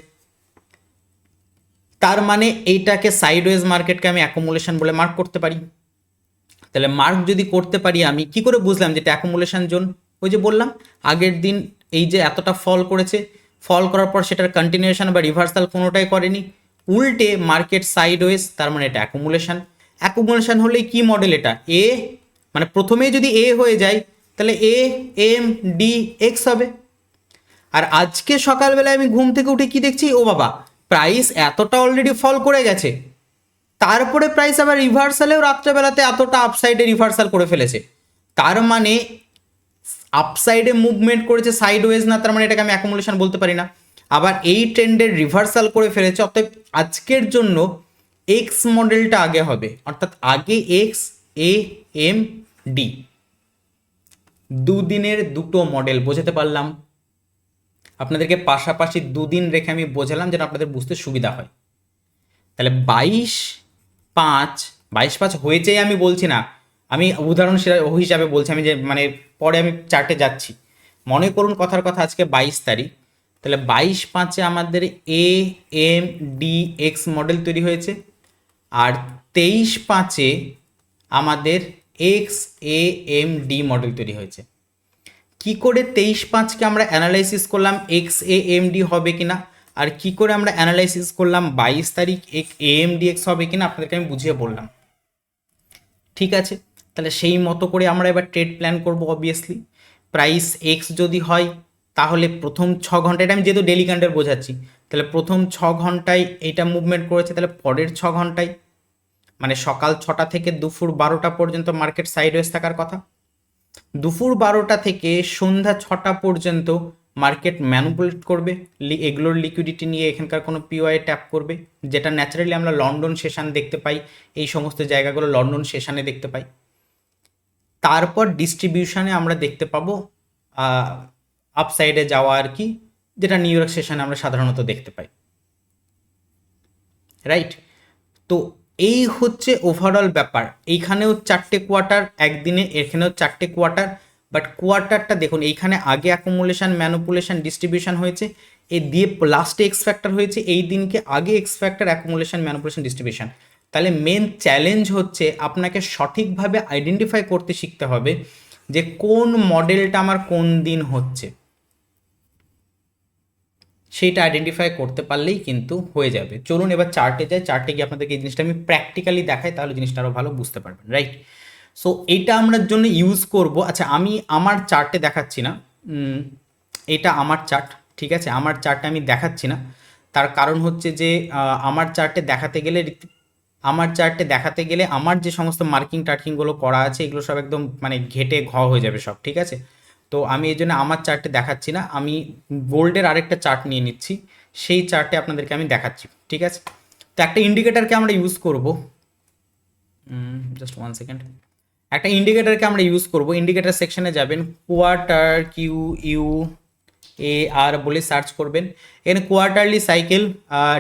তার মানে এইটাকে সাইডওয়েজ মার্কেটকে আমি অ্যাকুমুলেশন বলে মার্ক করতে পারি। তাহলে মার্ক যদি করতে পারি, আমি কি করে বুঝলাম যেটা অ্যাকুমুলেশন জোন? ওই যে বললাম আগের দিন এই যে এতটা ফল করেছে, ফল করার পর সেটার কন্টিনিউয়েশন বা রিভার্সাল কোনোটাই করেনি, উল্টে মার্কেট সাইডওয়েজ, তার মানে এটা অ্যাকুমুলেশন। অ্যাকুমুলেশন হলে কি মডেল এটা? এ, মানে প্রথমেই যদি এ হয়ে যায় তাহলে এ এম ডি এক্স হবে। আর আজকে সকালবেলায় আমি ঘুম থেকে উঠে কি দেখছি, ও বাবা প্রাইস এতটা অলরেডি ফল করে গেছে, তারপরে প্রাইস আবার রিভার্সালেও রাত্রেবেলাতে এতটা আপসাইডে রিভার্সাল করে ফেলেছে। তার মানে আপসাইডে মুভমেন্ট করেছে, সাইডওয়েজ না, তার মানে এটাকে আমি অ্যাকুমুলেশন বলতে পারি না। আবার এই ট্রেন্ডের রিভার্সাল করে ফেলেছে, অর্থাৎ আজকের জন্য এক্স মডেলটা আগে হবে, অর্থাৎ আগে এক্স এ এম ডি। দুদিনের দুটো মডেল বোঝাতে পারলাম আপনাদেরকে, পাশাপাশি দুদিন রেখে আমি বোঝালাম যেন আপনাদের বুঝতে সুবিধা হয়। তাহলে 22/5 হয়েছেই আমি বলছি না, আমি উদাহরণ হিসাবে বলছি, আমি যে মানে পরে আমি চার্টে যাচ্ছি। মনে করুন কথার কথা আজকে 22 তারিখ, তাহলে 22/5 আমাদের A M D X model তৈরি হয়েছে, আর 23/5 আমাদের X A M D model তৈরি হয়েছে। কি করে 23/5 আমরা অ্যানালাইসিস করলাম এক্স এ এম ডি হবে কিনা, আর কি করে আমরা অ্যানালাইসিস করলাম 22 তারিখ এএমডিএক্স হবে কিনা, আপনাদেরকে আমি বুঝিয়ে বললাম। ঠিক আছে, তাহলে সেই মতো করে আমরা এবার ট্রেড প্ল্যান করব। অবভিয়াসলি প্রাইস এক্স যদি হয় তাহলে প্রথম 6 ঘন্টা, এটা আমি যেহেতু ডেলি ক্যান্ডেল বোঝাচ্ছি, তাহলে প্রথম 6 ঘন্টায় এইটা মুভমেন্ট করেছে, তাহলে পরের 6 ঘন্টায় মানে সকাল 6টা থেকে দুপুর 12টা পর্যন্ত মার্কেট সাইডওয়েজ থাকার কথা। দুপুর 12টা থেকে সন্ধ্যা 6টা পর্যন্ত মার্কেট ম্যানুপুলেট করবে, এগুলোর লিকুইডিটি নিয়ে এখানকার কোনো পিওআই ট্যাপ করবে, যেটা ন্যাচারালি আমরা লন্ডন সেশন দেখতে পাই, এই সমস্ত জায়গাগুলো লন্ডন সেশনে দেখতে পাই। তারপর ডিস্ট্রিবিউশনে আমরা দেখতে পাবো আপসাইডে যাওয়া আর কি, যেটা নিউ ইয়র্ক সেশনে আমরা সাধারণত দেখতে পাই, রাইট? তো এই হচ্ছে ওভারঅল ব্যাপার। এইখানেও 4টে কোয়ার্টার একদিনে, এখানেও 4টে কোয়ার্টার, বাট কোয়ার্টারটা দেখুন এইখানে আগে অ্যাকুমুলেশন ম্যানুপুলেশন ডিস্ট্রিবিউশন হয়েছে, এ দিয়ে লাস্টে এক্স ফ্যাক্টর হয়েছে, এই দিনকে আগে x factor accumulation manipulation distribution. তাহলে মেন চ্যালেঞ্জ হচ্ছে আপনাকে সঠিকভাবে আইডেন্টিফাই করতে শিখতে হবে যে কোন মডেলটা আমার কোন দিন হচ্ছে, সেইটা আইডেন্টিফাই করতে পারলেই কিন্তু হয়ে যাবে। চলুন এবার চার্টে যাই, চার্টে গিয়ে আপনাদেরকে এই জিনিসটা আমি প্র্যাকটিক্যালি দেখাই, তাহলে জিনিসটা আরও ভালো বুঝতে পারবেন, রাইট? সো এইটা আমরা জন্য ইউজ করব। আচ্ছা আমি আমার চার্টে দেখাচ্ছি না, এটা আমার চার্ট, ঠিক আছে? আমার চার্টে আমি দেখাচ্ছি না, তার কারণ হচ্ছে যে আমার চার্টে দেখাতে গেলে আমার যে সমস্ত মার্কিং টার্কিংগুলো করা আছে এগুলো সব একদম মানে ঘেটে হয়ে যাবে সব, ঠিক আছে? তো আমি এই জন্য আমার চার্টে দেখাচ্ছি না, আমি গোল্ডের আরেকটা চার্ট নিয়ে নিচ্ছি, সেই চার্টে আপনাদেরকে আমি দেখাচ্ছি, ঠিক আছে? তো একটা ইন্ডিকেটারকে আমরা ইউজ করব, জাস্ট 1 সেকেন্ড। একটা ইন্ডিকেটারকে আমরা ইউজ করব, ইন্ডিকেটার সেকশনে যাবেন, কোয়ার্টার QUAR বলে সার্চ করবেন, এখানে কোয়ার্টারলি সাইকেল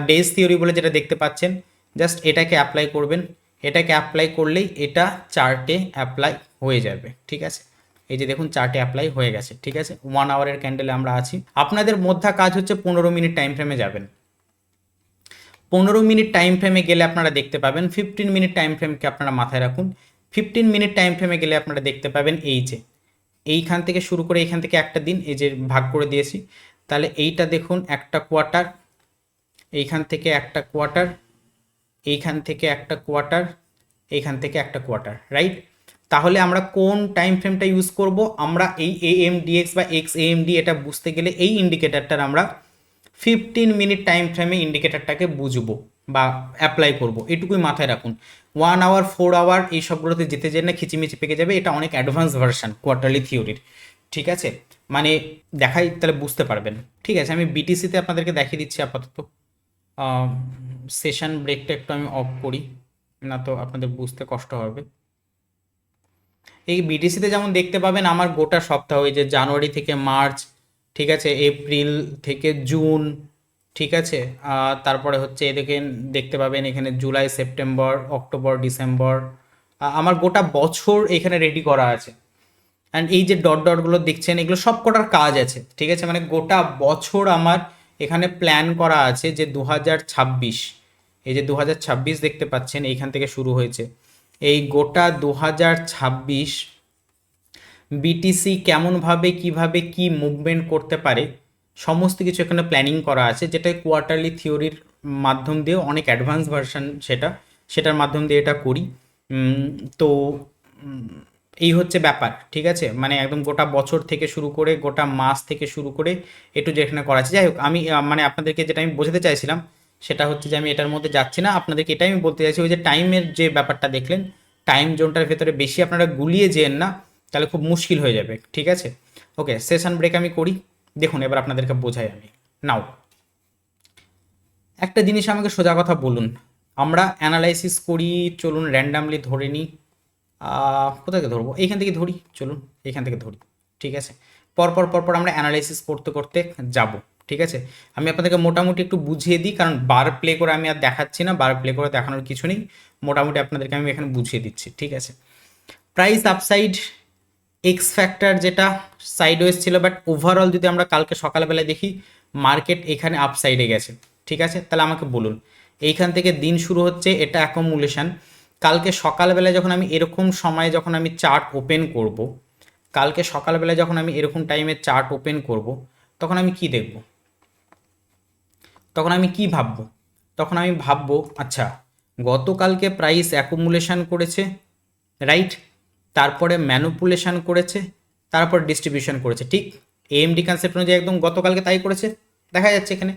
ডেজ থিওরি বলে যেটা দেখতে পাচ্ছেন, জাস্ট এটাকে অ্যাপ্লাই করবেন। এটাকে অ্যাপ্লাই করলেই এটা চার্টে অ্যাপ্লাই হয়ে যাবে, ঠিক আছে? এই যে দেখুন চার্টে অ্যাপ্লাই হয়ে গেছে, ঠিক আছে? 1 আওয়ারের ক্যান্ডেলে আমরা আছি। আপনাদের মধ্যে কাজ হচ্ছে 15 মিনিট টাইম ফ্রেমে যাবেন। 15 মিনিট টাইম ফ্রেমে গেলে আপনারা দেখতে পাবেন, 15 মিনিট টাইম ফ্রেমকে আপনারা মাথায় রাখুন, 15 মিনিট টাইম ফ্রেমে গেলে আপনারা দেখতে পাবেন এই যে এইখান থেকে শুরু করে এইখান থেকে একটা দিন এই যে ভাগ করে দিয়েছি, তাহলে এইটা দেখুন একটা কোয়ার্টার, এইখান থেকে একটা কোয়ার্টার, এইখান থেকে একটা কোয়ার্টার, এইখান থেকে একটা কোয়ার্টার, রাইট? তাহলে আমরা কোন টাইম ফ্রেমটা ইউজ করব? আমরা এই AMDX বা XAMD এটা বুঝতে গেলে এই ইন্ডিকেটারটার আমরা 15 মিনিট টাইম ফ্রেমে ইন্ডিকেটারটাকে বুঝবো বা অ্যাপ্লাই করব, এটুকুই মাথায় রাখুন। 1 আওয়ার 4 আওয়ার এই সবগুলোতে যেতে যেতে না খিচিমিচি পেকে যাবে, এটা অনেক অ্যাডভান্স ভার্সন কোয়ার্টারলি থিওরির, ঠিক আছে? মানে দেখাই তাহলে বুঝতে পারবেন। ঠিক আছে, আমি বিটিসিতে আপনাদেরকে দেখিয়ে দিচ্ছি আপাতত। সেশন ব্রেকটা একটু আমি অফ করি, না তো আপনাদের বুঝতে কষ্ট হবে। এই বিটিসিতে যেমন দেখতে পাবেন আমার গোটা সপ্তাহ, এই যে জানুয়ারি থেকে মার্চ, ঠিক আছে, এপ্রিল থেকে জুন, ঠিক আছে, তারপরে হচ্ছে এদিকে দেখতে পাবেন এখানে জুলাই, সেপ্টেম্বর, অক্টোবর, ডিসেম্বর, আমার গোটা বছর এখানে রেডি করা আছে। অ্যান্ড এই যে ডট ডটগুলো দেখছেন এগুলো সব কটার কাজ আছে, ঠিক আছে, মানে গোটা বছর আমার এখানে প্ল্যান করা আছে যে 2026, এই যে 2026 দেখতে পাচ্ছেন এইখান থেকে শুরু হয়েছে, এই গোটা 2026 বিটিসি কেমনভাবে কিভাবে কি মুভমেন্ট করতে পারে সমস্ত কিছু এখানে প্ল্যানিং করা আছে, যেটা কোয়ার্টারলি থিওরির মাধ্যম দিয়ে অনেক অ্যাডভান্স ভার্সন, সেটার মাধ্যম দিয়ে এটা করি। তো এই হচ্ছে ব্যাপার, ঠিক আছে, মানে একদম গোটা বছর থেকে শুরু করে গোটা মাস থেকে শুরু করে একটু যেখানে করা আছে। যাই হোক, আমি মানে আপনাদেরকে যেটা আমি বোঝাতে চাইছিলাম সেটা হচ্ছে যে আমি এটার মধ্যে যাচ্ছি না, আপনাদেরকে এটাই আমি বলতে চাইছি, ওই যে টাইমের যে ব্যাপারটা দেখলেন, টাইম জোনটার ভেতরে বেশি আপনারা গুলিয়ে যেন না, তাহলে খুব মুশকিল হয়ে যাবে, ঠিক আছে? ওকে, সেশন ব্রেক আমি করি। দেখুন এবার আপনাদেরকে বোঝাই আমি। নাও একটা জিনিস আমাকে সোজা কথা বলুন, আমরা অ্যানালাইসিস করি, চলুন র্যান্ডামলি ধরে নিই, কোথা থেকে ধরবো, এইখান থেকে ধরি, চলুন এইখান থেকে ধরি, ঠিক আছে, পরপর পরপর আমরা অ্যানালাইসিস করতে করতে যাব, ঠিক আছে? আমি আপনাদেরকে মোটামুটি একটু বুঝিয়ে দিই, কারণ বার প্লে করে আমি আর দেখাচ্ছি না, বার প্লে করে দেখানোর কিছু নেই, মোটামুটি আপনাদেরকে আমি এখানে বুঝিয়ে দিচ্ছি, ঠিক আছে? প্রাইস আপসাইড, এক্স ফ্যাক্টর যেটা সাইডওয়েজ ছিল, বাট ওভারঅল যদি আমরা কালকে সকালবেলায় দেখি মার্কেট এখানে আপসাইডে গেছে, ঠিক আছে? তাহলে আমাকে বলুন, এইখান থেকে দিন শুরু হচ্ছে, এটা অ্যাকোমুলেশন। কালকে সকালবেলায় যখন আমি এরকম সময়ে যখন আমি চার্ট ওপেন করব, কালকে সকালবেলায় যখন আমি এরকম টাইমে চার্ট ওপেন করব, তখন আমি কি দেখব? তখন আমি কি ভাববো? তখন আমি ভাববো আচ্ছা গতকালকে প্রাইস অ্যাকুমুলেশন করেছে, রাইট, তারপরে ম্যানুপুলেশন করেছে, তারপর ডিস্ট্রিবিউশন করেছে, ঠিক এএমডি কনসেপ্ট অনুযায়ী একদম গতকালকে তাই করেছে, দেখা যাচ্ছে এখানে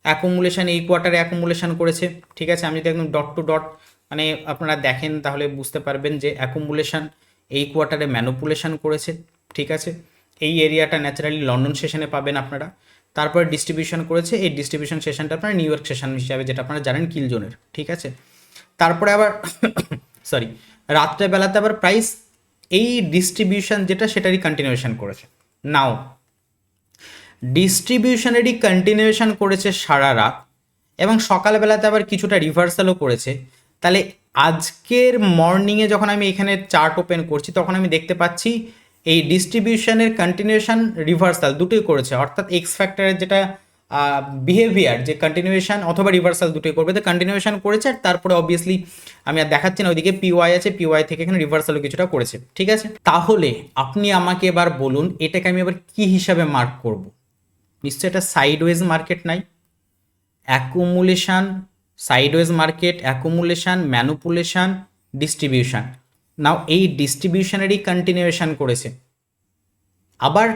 অ্যাকুমুলেশন এই কোয়ার্টারে অ্যাকুমুলেশন করেছে, ঠিক আছে? আমি যদি একদম ডট টু ডট মানে আপনারা দেখেন তাহলে বুঝতে পারবেন যে অ্যাকুমুলেশন এই কোয়ার্টারে ম্যানুপুলেশন করেছে, ঠিক আছে? এই এরিয়াটা ন্যাচারালি লন্ডন সেশনে পাবেন আপনারা। তারপরে ডিস্ট্রিবিউশন করেছে, এই ডিস্ট্রিবিউশন সেশনটা আপনারা নিউ ইয়র্ক সেশন হিসাবে যেটা আপনারা জানেন কিল জোনের, ঠিক আছে? তারপরে আবার সরি রাত্রেবেলাতে আবার প্রাইস এই ডিস্ট্রিবিউশন যেটা সেটারই কন্টিনিউশন করেছে। নাও ডিস্ট্রিবিউশনেরই কন্টিনিউশন করেছে সারা রাত, এবং সকালবেলাতে আবার কিছুটা রিভার্সালও করেছে। তাহলে আজকের মর্নিংয়ে যখন আমি এখানে চার্ট ওপেন করছি তখন আমি দেখতে পাচ্ছি এই ডিস্ট্রিবিউশনের কন্টিনিউশন রিভার্সাল দুটোই করেছে, অর্থাৎ এক্স ফ্যাক্টরের যেটা বিহেভিয়ার যে কন্টিনিউশন অথবা রিভার্সাল দুটোই করবে, তো কন্টিনিউশন করেছে, আর তারপরে অবভিয়াসলি আমি আর দেখাচ্ছি না, ওইদিকে পিওয়াই আছে, পিওয়াই থেকে এখানে রিভার্সালও কিছুটা করেছে, ঠিক আছে? তাহলে আপনি আমাকে এবার বলুন এটাকে আমি এবার কি হিসাবে মার্ক করব? নিশ্চয়ই এটা সাইডওয়েজ মার্কেট নাই, accumulation, sideways market, accumulation, manipulation, distribution. Now এই ডিস্ট্রিবিউশনেরই কন্টিনিউশন করেছে, আবার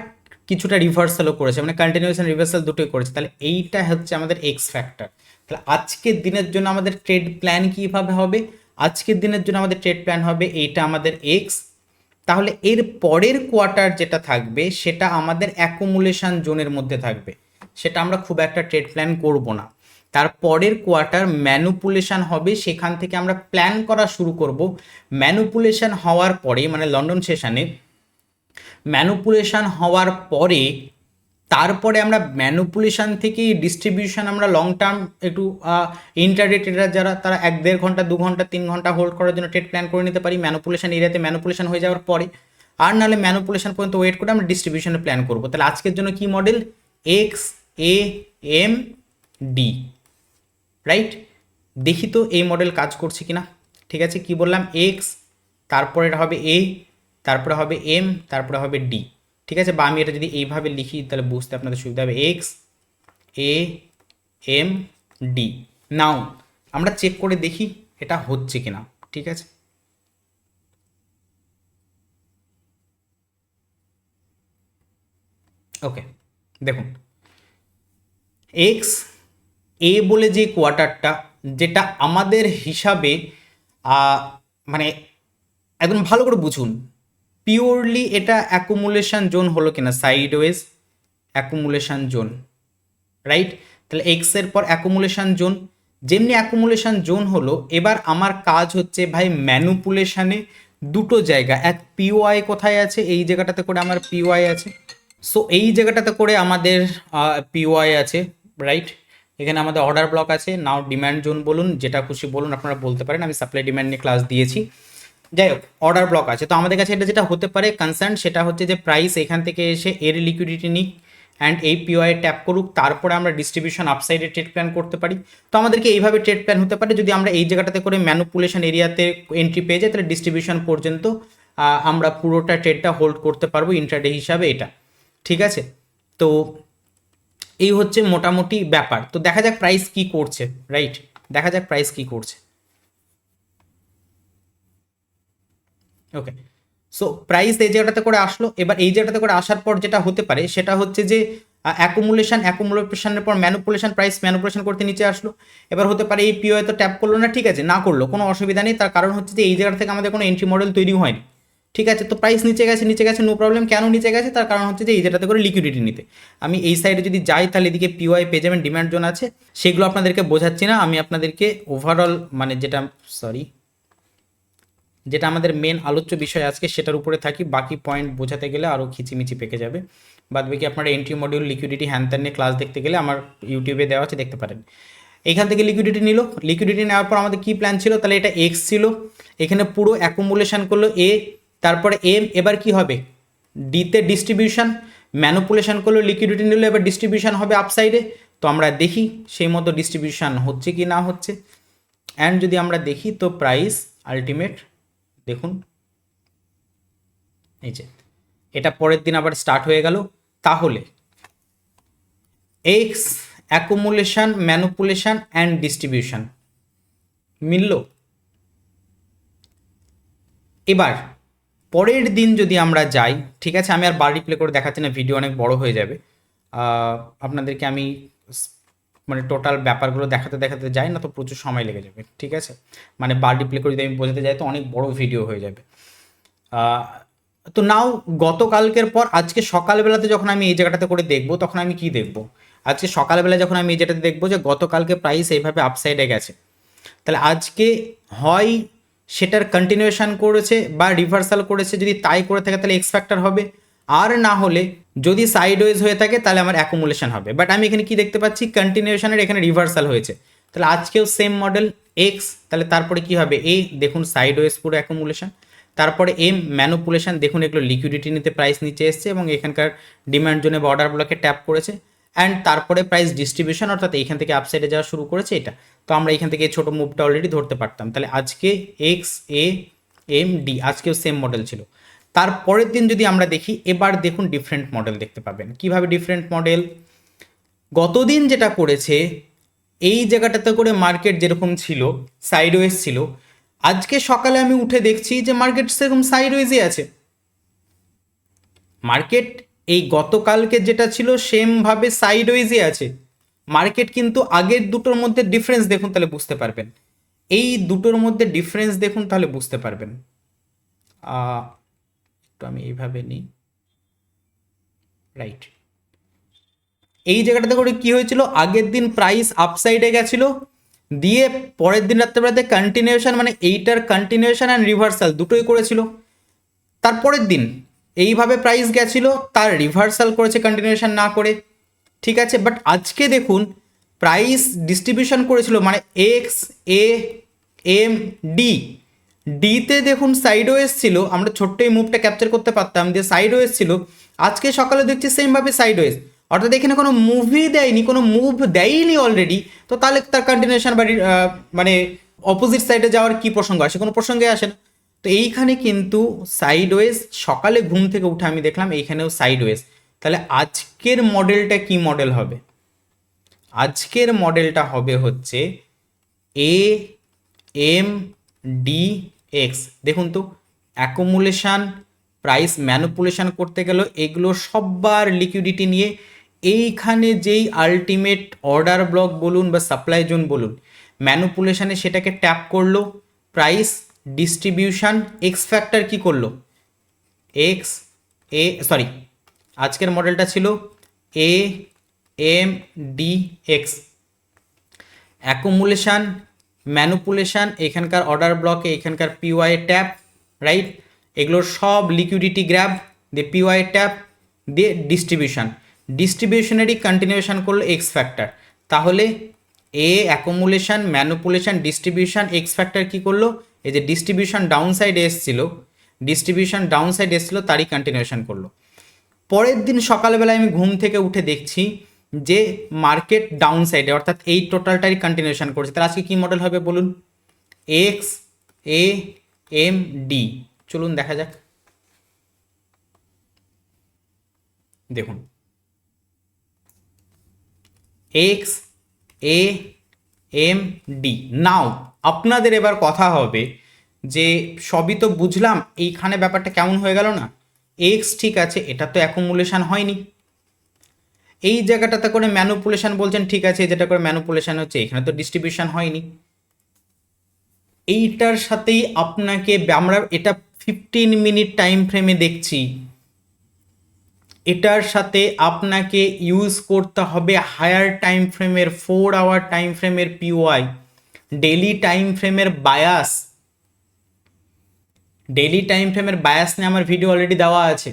কিছুটা রিভার্সালও করেছে, মানে কন্টিনিউশন রিভার্সাল দুটোই করেছে, তাহলে এইটা হচ্ছে আমাদের এক্স ফ্যাক্টর। তাহলে আজকের দিনের জন্য আমাদের ট্রেড প্ল্যান কীভাবে হবে? আজকের দিনের জন্য আমাদের ট্রেড প্ল্যান হবে এইটা আমাদের এক্স, তাহলে এর পরের কোয়ার্টার যেটা থাকবে সেটা আমাদের অ্যাকুমুলেশন জোনের মধ্যে থাকবে, সেটা আমরা খুব একটা ট্রেড প্ল্যান করব না। তার পরের কোয়ার্টার ম্যানুপুলেশন হবে, সেখান থেকে আমরা প্ল্যান করা শুরু করব। ম্যানুপুলেশন হওয়ার পরে মানে লন্ডন সেশনে ম্যানুপুলেশন হওয়ার পরে তারপরে আমরা ম্যানুপুলেশন থেকে ডিস্ট্রিবিউশন আমরা লং টার্ম একটু ইন্টারডে ট্রেডার যারা তারা 1-1.5 ঘন্টা 2 ঘন্টা 3 ঘন্টা হোল্ড করার জন্য ট্রেড প্ল্যান করে নিতে পারি ম্যানুপুলেশন এরিয়াতে, ম্যানুপুলেশন হয়ে যাওয়ার পরে, আর নাহলে ম্যানুপুলেশন পর্যন্ত ওয়েট করে আমরা ডিস্ট্রিবিউশনের প্ল্যান করবো। তাহলে আজকের জন্য কি model? X A M D, right? দেখি তো এই মডেল কাজ করছে কিনা, ঠিক আছে? কি বললাম? এক্স, তারপরে এটা হবে এ, তারপরে হবে এম, তারপরে হবে ডি। ঠিক আছে, বা আমি এটা যদি এইভাবে লিখি তাহলে বুঝতে আপনাদের সুবিধা হবে, এক্স এ এম ডি। নাও আমরা চেক করে দেখি এটা হচ্ছে কিনা। ঠিক আছে, ওকে দেখুন, এক্স এ বলে যে কোয়ার্টারটা, যেটা আমাদের হিসাবে মানে একদম ভালো করে বুঝুন, পিওরলি এটা অ্যাকুমুলেশন জোন হলো কিনা, সাইডওয়েজ অ্যাকুমুলেশন জোন, রাইট? তাহলে এক্স এর পর অ্যাকুমুলেশন জোন, যেমনি অ্যাকুমুলেশন জোন হলো, এবার আমার কাজ হচ্ছে ভাই ম্যানুপুলেশনে দুটো জায়গা, এক পিওয়াই কোথায় আছে, এই জায়গাটাতে করে আমার পিওয়াই আছে। সো এই জায়গাটাতে করে আমাদের পিওয়াই আছে, রাইট? এখানে আমাদের অর্ডার ব্লক আছে, নাও ডিম্যান্ড জোন বলুন, যেটা খুশি বলুন আপনারা বলতে পারেন, আমি সাপ্লাই ডিম্যান্ড নিয়ে ক্লাস দিয়েছি। যাই হোক, অর্ডার ব্লক আছে। তো আমাদের কাছে এটা যেটা হতে পারে কনসার্ন, সেটা হচ্ছে যে প্রাইস এখান থেকে এসে এর লিকুইডিটি নিক অ্যান্ড এই পিওআই ট্যাপ করুক, তারপরে আমরা ডিস্ট্রিবিউশন আপসাইডে ট্রেড প্ল্যান করতে পারি। তো আমাদেরকে এইভাবে ট্রেড প্ল্যান হতে পারে, যদি আমরা এই জায়গাটাতে করে ম্যানুপুলেশন এরিয়াতে এন্ট্রি পেয়ে যাই, তাহলে ডিস্ট্রিবিউশন পর্যন্ত আমরা পুরোটা ট্রেডটা হোল্ড করতে পারবো ইন্ট্রাডে হিসাবে এটা। ঠিক আছে, তো এই হচ্ছে মোটামুটি ব্যাপার। তো দেখা যাক প্রাইস কি করছে, রাইট? দেখা যাক প্রাইস কি করছে। ওকে, সো প্রাইস এই জায়গাটাতে করে আসলো। এবার এই জায়গাটাতে করে আসার পর যেটা হতে পারে সেটা হচ্ছে যে অ্যাকুমুলেশনের পর ম্যানুপুলেশন, প্রাইস ম্যানুপুলেশন করতে নিচে আসলো। এবার হতে পারে এই পিওআই তো ট্যাপ করলো না, ঠিক আছে, না করলো কোনো অসুবিধা নেই, তার কারণ হচ্ছে যে এই জায়গা থেকে আমাদের কোনো এন্ট্রি মডেল তৈরি হয়নি। ঠিক আছে, তো প্রাইস নিচে গেছে, নিচে গেছে, নো প্রবলেম। কেন নিচে গেছে? তার কারণ হচ্ছে যে এই জায়গাটাতে করে লিকুইডিটি নিতে। আমি এই সাইডে যদি যাই তাহলে এদিকে পিওআই পেয়ে যাবেন, ডিম্যান্ড জোন আছে, সেগুলো আপনাদেরকে বোঝাচ্ছি না, আমি আপনাদেরকে ওভারঅল মানে যেটা আমাদের মেন আলোচ্য বিষয় আজকে সেটার উপরে থাকি। বাকি পয়েন্ট বোঝাতে গেলে আরও খিচিমিচি পেকে যাবে। বাদ বাকি আপনারা এন্ট্রি মডিউল, লিকুইডিটি, হ্যান ত্যান নিয়ে ক্লাস দেখতে গেলে আমার ইউটিউবে দেওয়া আছে, দেখতে পারেন। এখান থেকে লিকুইডিটি নিল, লিকুইডিটি নেওয়ার পর আমাদের কী প্ল্যান ছিল, তাহলে এটা এক্স ছিল, এখানে পুরো অ্যাকুমুলেশন করলো এ, তারপরে এম, এবার কি হবে ডিতে ডিস্ট্রিবিউশন, ম্যানুপুলেশন করলো, লিকুইডিটি নিল, এবার ডিস্ট্রিবিউশন হবে আপসাইডে। তো আমরা দেখি সেই মতো ডিস্ট্রিবিউশন হচ্ছে কি না হচ্ছে। অ্যান্ড যদি আমরা দেখি তো প্রাইস আলটিমেট দেখুন, এই যে এটা পরের দিন আবার স্টার্ট হয়ে গেল। তাহলে x accumulation, manipulation and distribution মিলল। এবার পরের দিন যদি আমরা যাই, ঠিক আছে, আমি আর বার রিপ্লে করে দেখাচ্ছি না, ভিডিও অনেক বড় হয়ে যাবে। আপনাদেরকে আমি মানে টোটাল ব্যাপারগুলো দেখাতে দেখাতে যাই না তো প্রচুর সময় লেগে যাবে। ঠিক আছে, মানে বার রিপ্লে করে যদি আমি বোঝাতে যাই তো অনেক বড় ভিডিও হয়ে যাবে। তো নাও গতকালকের পর আজকে সকালবেলাতে যখন আমি এই জায়গাটাতে করে দেখবো, তখন আমি কি দেখব? আজকে সকালবেলা যখন আমি এই জায়গাটাতে দেখবো যে গতকালকে প্রাইস এইভাবে আপসাইডে গেছে, তাহলে আজকে হয় সেটার কন্টিনিউয়েশন করেছে বা রিভার্সাল করেছে, যদি তাই করে থাকে তাহলে এক্স ফ্যাক্টর হবে, আর না হলে যদি সাইডওয়েজ হয়ে থাকে তাহলে আমার অ্যাকুমুলেশন হবে। বাট আমি এখানে কি দেখতে পাচ্ছি, কন্টিনিউয়েশনের এখানে রিভার্সাল হয়েছে, তাহলে আজকেও সেম মডেল এক্স, তাহলে তারপরে কি হবে, এ দেখুন সাইডওয়েজ পুরো অ্যাকুমুলেশন, তারপরে এম ম্যানুপুলেশন, দেখুন এগুলো লিকুইডিটি নিতে প্রাইস নিচে এসছে এবং এখানকার ডিমান্ড জোনে বা অর্ডার ব্লকে ট্যাপ করেছে, অ্যান্ড তারপরে প্রাইস ডিস্ট্রিবিউশন, অর্থাৎ এইখান থেকে আপসাইডে যাওয়া শুরু করেছে এটা। তো আমরা এখান থেকে ছোটো মুভটা অলরেডি ধরতে পারতাম। তাহলে আজকে এক্স এ এম ডি আজকেও সেম মডেল ছিল। তারপরের দিন যদি আমরা দেখি, এবার দেখুন ডিফারেন্ট মডেল দেখতে পাবেন। কিভাবে ডিফারেন্ট মডেল? গতদিন যেটা করেছে, এই জায়গাটাতে করে মার্কেট যেরকম ছিল সাইডওয়েজ ছিল, আজকে সকালে আমি উঠে দেখছি যে মার্কেট সেরকম সাইডওয়েজই আছে। মার্কেট এই গতকালকে যেটা ছিল সেমভাবে সাইডওয়েজই আছে। মার্কেট কিন্তু আগের দুটোর মধ্যে ডিফারেন্স দেখুন, তাহলে বুঝতে পারবেন। এই দুটোর মধ্যে ডিফারেন্স দেখুন, তাহলে বুঝতে পারবেন। একটু আমি এইভাবে নিই, রাইট। এই জায়গাটাতে করে কি হয়েছিল, আগের দিন প্রাইস আপসাইডে গেছিল, দিয়ে পরের দিন রাত্রেবেলাতে কন্টিনিউশন, মানে এইটার কন্টিনিউশন অ্যান্ড রিভার্সাল দুটোই করেছিল। তারপরের দিন এইভাবে প্রাইস গেছিল, তার রিভার্সাল করেছে কন্টিনিউশন না করে, ঠিক আছে। বাট আজকে দেখুন প্রাইস ডিস্ট্রিবিউশন করেছিল, মানে এক্স এ এম ডি, ডিতে দেখুন সাইডওয়েজ ছিল, আমরা ছোট্ট এই মুভটা ক্যাপচার করতে পারতাম, দিয়ে সাইডওয়েজ ছিল। আজকে সকালে দেখছি সেমভাবে সাইডওয়েজ, অর্থাৎ এখানে কোনো মুভই দেয়নি, কোনো মুভ দেয়নি অলরেডি। তো তাহলে তার কন্টিনিউশন বা মানে অপোজিট সাইডে যাওয়ার কি প্রসঙ্গ আসে? কোনো প্রসঙ্গে আসে না। তো এইখানে কিন্তু সাইডওয়েজ, সকালে ঘুম থেকে উঠে আমি দেখলাম এইখানেও সাইডওয়েজ। তাহলে আজকের মডেলটা কি মডেল হবে? আজকের মডেলটা হবে হচ্ছে এ এম ডি এক্স। দেখুন তো, অ্যাকুমুলেশান, প্রাইস ম্যানুপুলেশন করতে গেল, এগুলো সববার লিকুইডিটি নিয়ে এইখানে যেই আলটিমেট অর্ডার ব্লক বলুন বা সাপ্লাই জোন বলুন, ম্যানুপুলেশানে সেটাকে ট্যাপ করলো, প্রাইস ডিস্ট্রিবিউশন এক্স ফ্যাক্টর কী করলো, এক্স এ সরি আজকের মডেলটা ছিল এ এম ডি এক্স। অ্যাকুমুলেশান, ম্যানুপুলেশান, এখানকার অর্ডার ব্লকে এখানকার পিওয়াই ট্যাপ, রাইট, এগুলোর সব লিকুইডিটি গ্র্যাব দিয়ে পিওয়াই ট্যাপ দিয়ে ডিস্ট্রিবিউশন, ডিস্ট্রিবিউশনেরই কন্টিনিউশন করলো এক্স ফ্যাক্টর। তাহলে এ অ্যাকুমুলেশান, ম্যানুপুলেশান, ডিস্ট্রিবিউশন, এক্স ফ্যাক্টর কী করলো, এই যে ডিস্ট্রিবিউশন ডাউন সাইডে এসেছিল, ডিস্ট্রিবিউশন ডাউন সাইডে এসেছিলো তারই কন্টিনিউশন করলো। পরের দিন সকালবেলায় আমি ঘুম থেকে উঠে দেখছি যে মার্কেট ডাউন সাইডে, অর্থাৎ এই টোটালটারই কন্টিনিউশন করছে। তাহলে আজকে কী মডেল হবে বলুন? X A M D. চলুন দেখা যাক। দেখুন, X A M D. Now আপনাদের এবার কথা হবে যে সবই তো বুঝলাম, এইখানে ব্যাপারটা কেমন হয়ে গেল না? এক্স ঠিক আছে, এটা তো অ্যাকুমুলেশন হয়নি, এই জায়গাটাতে করে ম্যানুপুলেশন বলছেন, ঠিক আছে, যেটা করে ম্যানুপুলেশন হচ্ছে, এখানে তো ডিস্ট্রিবিউশন হয়নি। এইটার সাথেই আপনাকে, আমরা এটা 15 মিনিট টাইম ফ্রেমে দেখছি, এটার সাথে আপনাকে ইউজ করতে হবে হায়ার টাইম ফ্রেমের 4 আওয়ার টাইম ফ্রেমের পিওয়াই, ডেলি টাইম ফ্রেমের বায়াস। ডেলি টাইম ফ্রেমের বায়াস নিয়ে আমার ভিডিও অলরেডি দেওয়া আছে।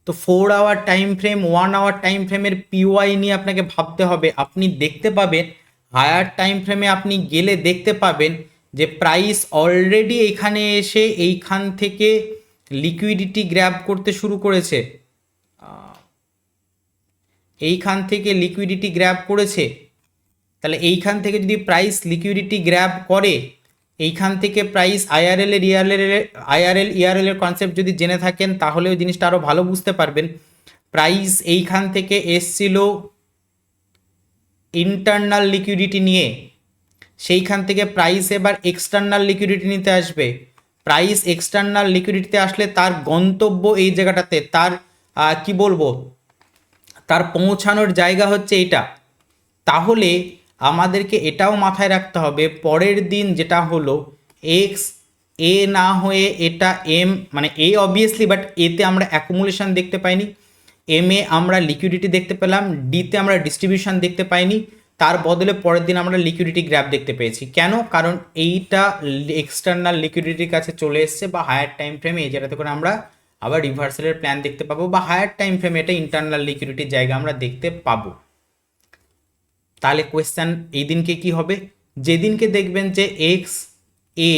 তো 4 hour time frame, 1 hour time ফ্রেমের পিওয়াই নিয়ে আপনাকে ভাবতে হবে। আপনি দেখতে পাবেন হায়ার টাইম ফ্রেমে আপনি গেলে দেখতে পাবেন যে প্রাইস অলরেডি এখানে এসে এইখান থেকে লিকুইডিটি গ্র্যাব করতে শুরু করেছে, এইখান থেকে লিকুইডিটি গ্র্যাব করেছে। তাহলে এইখান থেকে যদি প্রাইস লিকুইডিটি গ্র্যাব করে, এইখান থেকে প্রাইস আইআরএল ইআরএল এর কনসেপ্ট যদি জেনে থাকেন তাহলে ওই জিনিসটা আরও ভালো বুঝতে পারবেন। প্রাইস এইখান থেকে এসছিল ইন্টারনাল লিকুইডিটি নিয়ে, সেইখান থেকে প্রাইস এবার এক্সটার্নাল লিকুইডিটি নিতে আসবে। প্রাইস এক্সটার্নাল লিকুইডিটিতে আসলে তার গন্তব্য এই জায়গাটাতে, তার কি বলবো, তার পৌঁছানোর জায়গা হচ্ছে এইটা। তাহলে আমাদেরকে এটাও মাথায় রাখতে হবে, পরের দিন যেটা হলো এক্স এ না হয়ে এটা এম, মানে এ অবভিয়াসলি, বাট এতে আমরা অ্যাকুমুলেশন দেখতে পাইনি, এম এ আমরা লিকুইডিটি দেখতে পেলাম, ডিতে আমরা ডিস্ট্রিবিউশন দেখতে পাইনি, তার বদলে পরের দিন আমরা লিকুইডিটি গ্র্যাব দেখতে পেয়েছি। কেন? কারণ এইটা এক্সটার্নাল লিকুইডিটির কাছে চলে এসছে, বা হায়ার টাইম ফ্রেমে এই জায়গাতে করে আমরা আবার রিভার্সালের প্ল্যান দেখতে পাবো, বা হায়ার টাইম ফ্রেমে এটা ইন্টারনাল লিকুইডিটির জায়গা আমরা দেখতে পাবো। তাহলে কোয়েশ্চেন এই দিনকে কি হবে? যেদিনকে দেখবেন যে এক্স এ,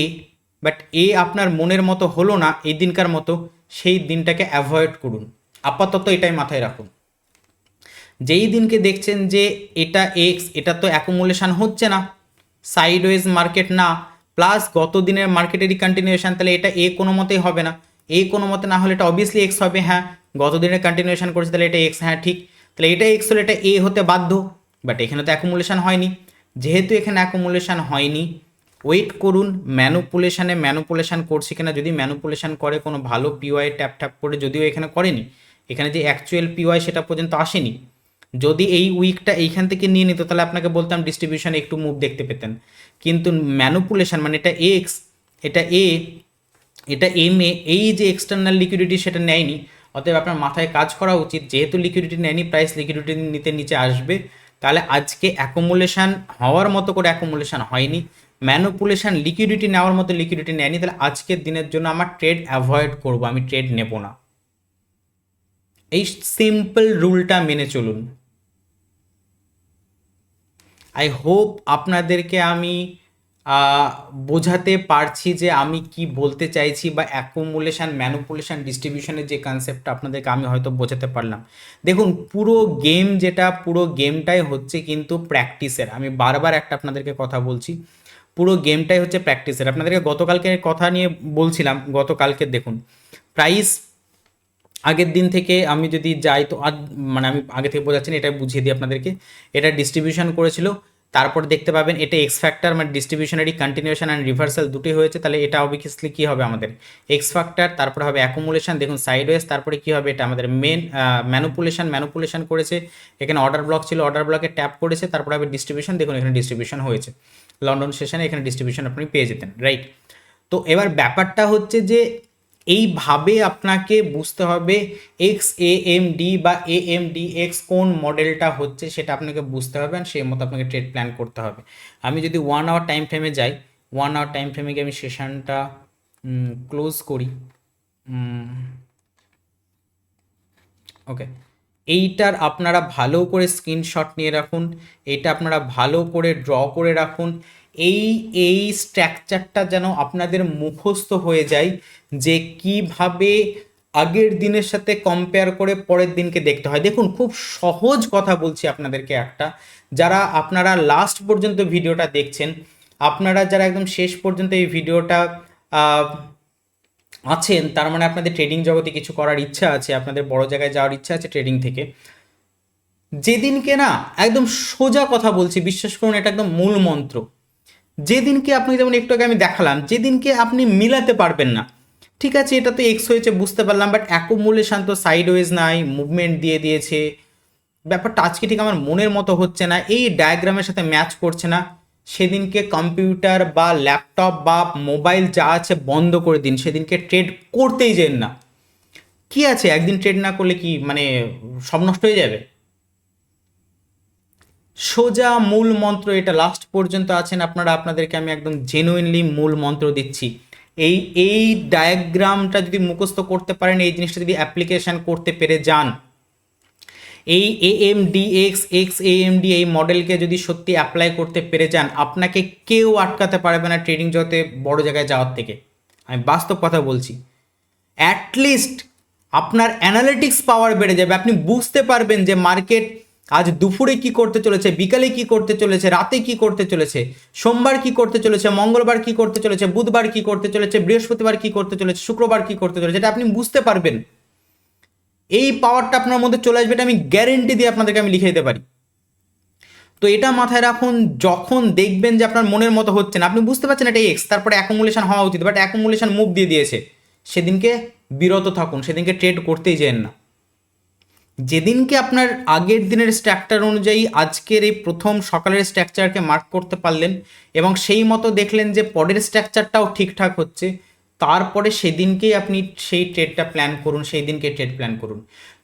বাট এ আপনার মনের মতো হলো না এই দিনকার মতো, সেই দিনটাকে অ্যাভয়েড করুন, আপাতত এটাই মাথায় রাখুন। যেই দিনকে দেখছেন যে এটা এক্স, এটা তো অ্যাকুমুলেশন হচ্ছে না, সাইডওয়েজ মার্কেট না, প্লাস গত দিনের মার্কেটেরই কন্টিনিউশন, তাহলে এটা এ কোনো মতেই হবে না, এ কোনো মতে না হলে এটা অবভিয়াসলি এক্স হবে। হ্যাঁ, গত দিনের কন্টিনিউশন করছে, তাহলে এটা এক্স, হ্যাঁ ঠিক, তাহলে এটা এক্স হলে এটা এ হতে বাধ্য, বাট এখানে তো অ্যাকুমুলেশন হয়নি। যেহেতু এখানে অ্যাকুমুলেশন হয়নি, ওয়েট করুন ম্যানুপুলেশন করছে কিনা। যদি ম্যানুপুলেশন করে কোনো ভালো পিওয়াই ট্যাপ ট্যাপ করে, যদিও এখানে করেনি, এখানে যে অ্যাকচুয়াল পিওয়াই সেটা পর্যন্ত আসেনি, যদি এই উইকটা এইখান থেকে নিয়ে নিত তাহলে আপনাকে বলতাম ডিস্ট্রিবিউশনে একটু মুভ দেখতে পেতেন। কিন্তু ম্যানুপুলেশন মানে এটা এক্স, এটা এ, এটা এম এ, এই যে এক্সটার্নাল লিকুইডিটি সেটা নেয়নি। অতএব আপনার মাথায় কাজ করা উচিত, যেহেতু লিকুইডিটি নেয়নি, প্রাইস লিকুইডিটি নিতে নিচে আসবে, তাহলে আজকে অ্যাকুমুলেশন হওয়ার মতো করে অ্যাকুমুলেশন হয়নি, ম্যানুপুলেশন লিকুইডিটি নেওয়ার মতো লিকুইডিটি নেয়নি, তাহলে আজকের দিনের জন্য আমার ট্রেড অ্যাভয়েড করব, আমি ট্রেড নেব না। এই সিম্পল রুলটা মেনে চলুন। আই হোপ আপনাদেরকে আমি বোঝাতে পারছি যে আমি কি বলতে চাইছি, বা অ্যাকুমুলেশন, ম্যানুপুলেশন, ডিস্ট্রিবিউশনের যে কনসেপ্টটা আপনাদেরকে আমি হয়তো বোঝাতে পারলাম। দেখুন, পুরো গেম যেটা, পুরো গেমটাই হচ্ছে কিন্তু প্র্যাকটিসের। আমি বারবার একটা আপনাদেরকে কথা বলছি, পুরো গেমটাই হচ্ছে প্র্যাকটিসের। আপনাদেরকে গতকালকের কথা নিয়ে বলছিলাম, গতকালকে দেখুন প্রাইস আগের দিন থেকে আমি যদি যাই তো মানে আমি আগে থেকে বোঝাচ্ছি না, এটা বুঝিয়ে দিই আপনাদেরকে। এটা ডিস্ট্রিবিউশন করেছিল, তারপর দেখতে পাবেন এটা এক্স ফ্যাক্টর মানে ডিস্ট্রিবিউশনারি কন্টিনিউশন অ্যান্ড রিভার্সাল দুটোই হয়েছে, তাহলে এটা অবভিয়াসলি কী হবে আমাদের এক্স ফ্যাক্টর, তারপরে হবে অ্যাকুমুলেশন, দেখুন সাইডওয়েজ, তারপরে কী হবে এটা আমাদের মেন ম্যানুপুলেশন করেছে, এখানে অর্ডার ব্লক ছিল, অর্ডার ব্লকে ট্যাপ করেছে, তারপরে হবে ডিস্ট্রিবিউশন, দেখুন এখানে ডিস্ট্রিবিউশন হয়েছে লন্ডন সেশনে, এখানে ডিস্ট্রিবিউশন আপনি পেয়ে যেতেন, রাইট। তো এবার ব্যাপারটা হচ্ছে যে এইভাবে আপনাকে বুঝতে হবে এক্স এ এম ডি বা এ এম ডি এক্স কোন মডেলটা হচ্ছে সেটা আপনাকে বুঝতে হবে, আর সেই মতো আপনাকে ট্রেড প্ল্যান করতে হবে। আমি যদি 1 আওয়ার টাইম ফ্রেমে যাই, 1 আওয়ার টাইম ফ্রেমে গিয়ে আমি সেশনটা ক্লোজ করি, ওকে। এইটার আপনারা ভালো করে স্ক্রিনশট নিয়ে রাখুন, এইটা আপনারা ভালো করে ড্র করে রাখুন, এই স্ট্রাকচারটা যেন আপনাদের মুখস্থ হয়ে যায় যে কিভাবে আগের দিনের সাথে কম্পেয়ার করে পরের দিনকে দেখতে হয়। দেখুন খুব সহজ কথা বলছি আপনাদেরকে একটা, যারা আপনারা লাস্ট পর্যন্ত ভিডিওটা দেখছেন, আপনারা যারা একদম শেষ পর্যন্ত এই ভিডিওটা আছেন, তার মানে আপনাদের ট্রেডিং জগতে কিছু করার ইচ্ছা আছে, আপনাদের বড় জায়গায় যাওয়ার ইচ্ছা আছে ট্রেডিং থেকে। যেদিনকে না একদম সোজা কথা বলছি, বিশ্বাস করুন এটা একদম মূল মন্ত্র, যেদিনকে আপনি যেমন একটু আগে আমি দেখালাম, যেদিনকে আপনি মিলাতে পারবেন না, ঠিক আছে এটা তো এক্স হয়েছে বুঝতে পারলাম, বাট অ্যাকুমুলেশন তো সাইডওয়েজ নাই, মুভমেন্ট দিয়ে দিয়েছে, ব্যাপারটা আজকে ঠিক আমার মনের মতো হচ্ছে না, এই ডায়াগ্রামের সাথে ম্যাচ করছে না, সেদিনকে কম্পিউটার বা ল্যাপটপ বা মোবাইল যা আছে বন্ধ করে দিন, সেদিনকে ট্রেড করতেই যেন না। কি আছে একদিন ট্রেড না করলে কি মানে সব নষ্ট হয়ে যাবে? সোজা মূল মন্ত্র এটা, লাস্ট পর্যন্ত আছেন আপনারা, আপনাদেরকে আমি একদম জেনুইনলি মূল মন্ত্র দিচ্ছি। এই ডায়াগ্রামটা যদি মুখস্থ করতে পারেন, এই জিনিসটা যদি অ্যাপ্লিকেশান করতে পেরে যান, এই এএমডিএক্স এক্স এএমডি এই মডেলকে যদি সত্যি অ্যাপ্লাই করতে পেরে যান, আপনাকে কেউ আটকাতে পারবে না ট্রেডিং জগতে বড় জায়গায় যাওয়ার থেকে। আমি বাস্তব কথা বলছি। অ্যাটলিস্ট আপনার অ্যানালিটিক্স পাওয়ার বেড়ে যাবে, আপনি বুঝতে পারবেন যে মার্কেট আজ দুপুরে কি করতে চলেছে, বিকালে কি করতে চলেছে, রাতে কি করতে চলেছে, সোমবার কি করতে চলেছে, মঙ্গলবার কি করতে চলেছে, বুধবার কি করতে চলেছে, বৃহস্পতিবার কি করতে চলেছে, শুক্রবার কি করতে চলেছে, এটা আপনি বুঝতে পারবেন। এই পাওয়ারটা আপনার মধ্যে চলে আসবে, এটা আমি গ্যারেন্টি দিয়ে আপনাদেরকে আমি লিখে দিতে পারি। তো এটা মাথায় রাখুন, যখন দেখবেন যে আপনার মনের মতো হচ্ছে না, আপনি বুঝতে পারছেন এটা এক্স, তারপরে অ্যাকুমুলেশন হওয়া উচিত, বাট অ্যাকুমুলেশন মুভ দিয়ে দিয়েছে, সেদিনকে বিরত থাকুন, সেদিনকে ট্রেড করতেই যেন না। যেদিনকে আপনার আগের দিনের স্ট্রাকচার অনুযায়ী আজকের এই প্রথম সকালের স্ট্রাকচারকে মার্ক করতে পারলেন এবং সেই মতো দেখলেন যে পরের স্ট্রাকচারটাও ঠিকঠাক হচ্ছে, তারপরে সেদিনকেই আপনি সেই ট্রেডটা প্ল্যান করুন, সেই দিনকে ট্রেড প্ল্যান করুন।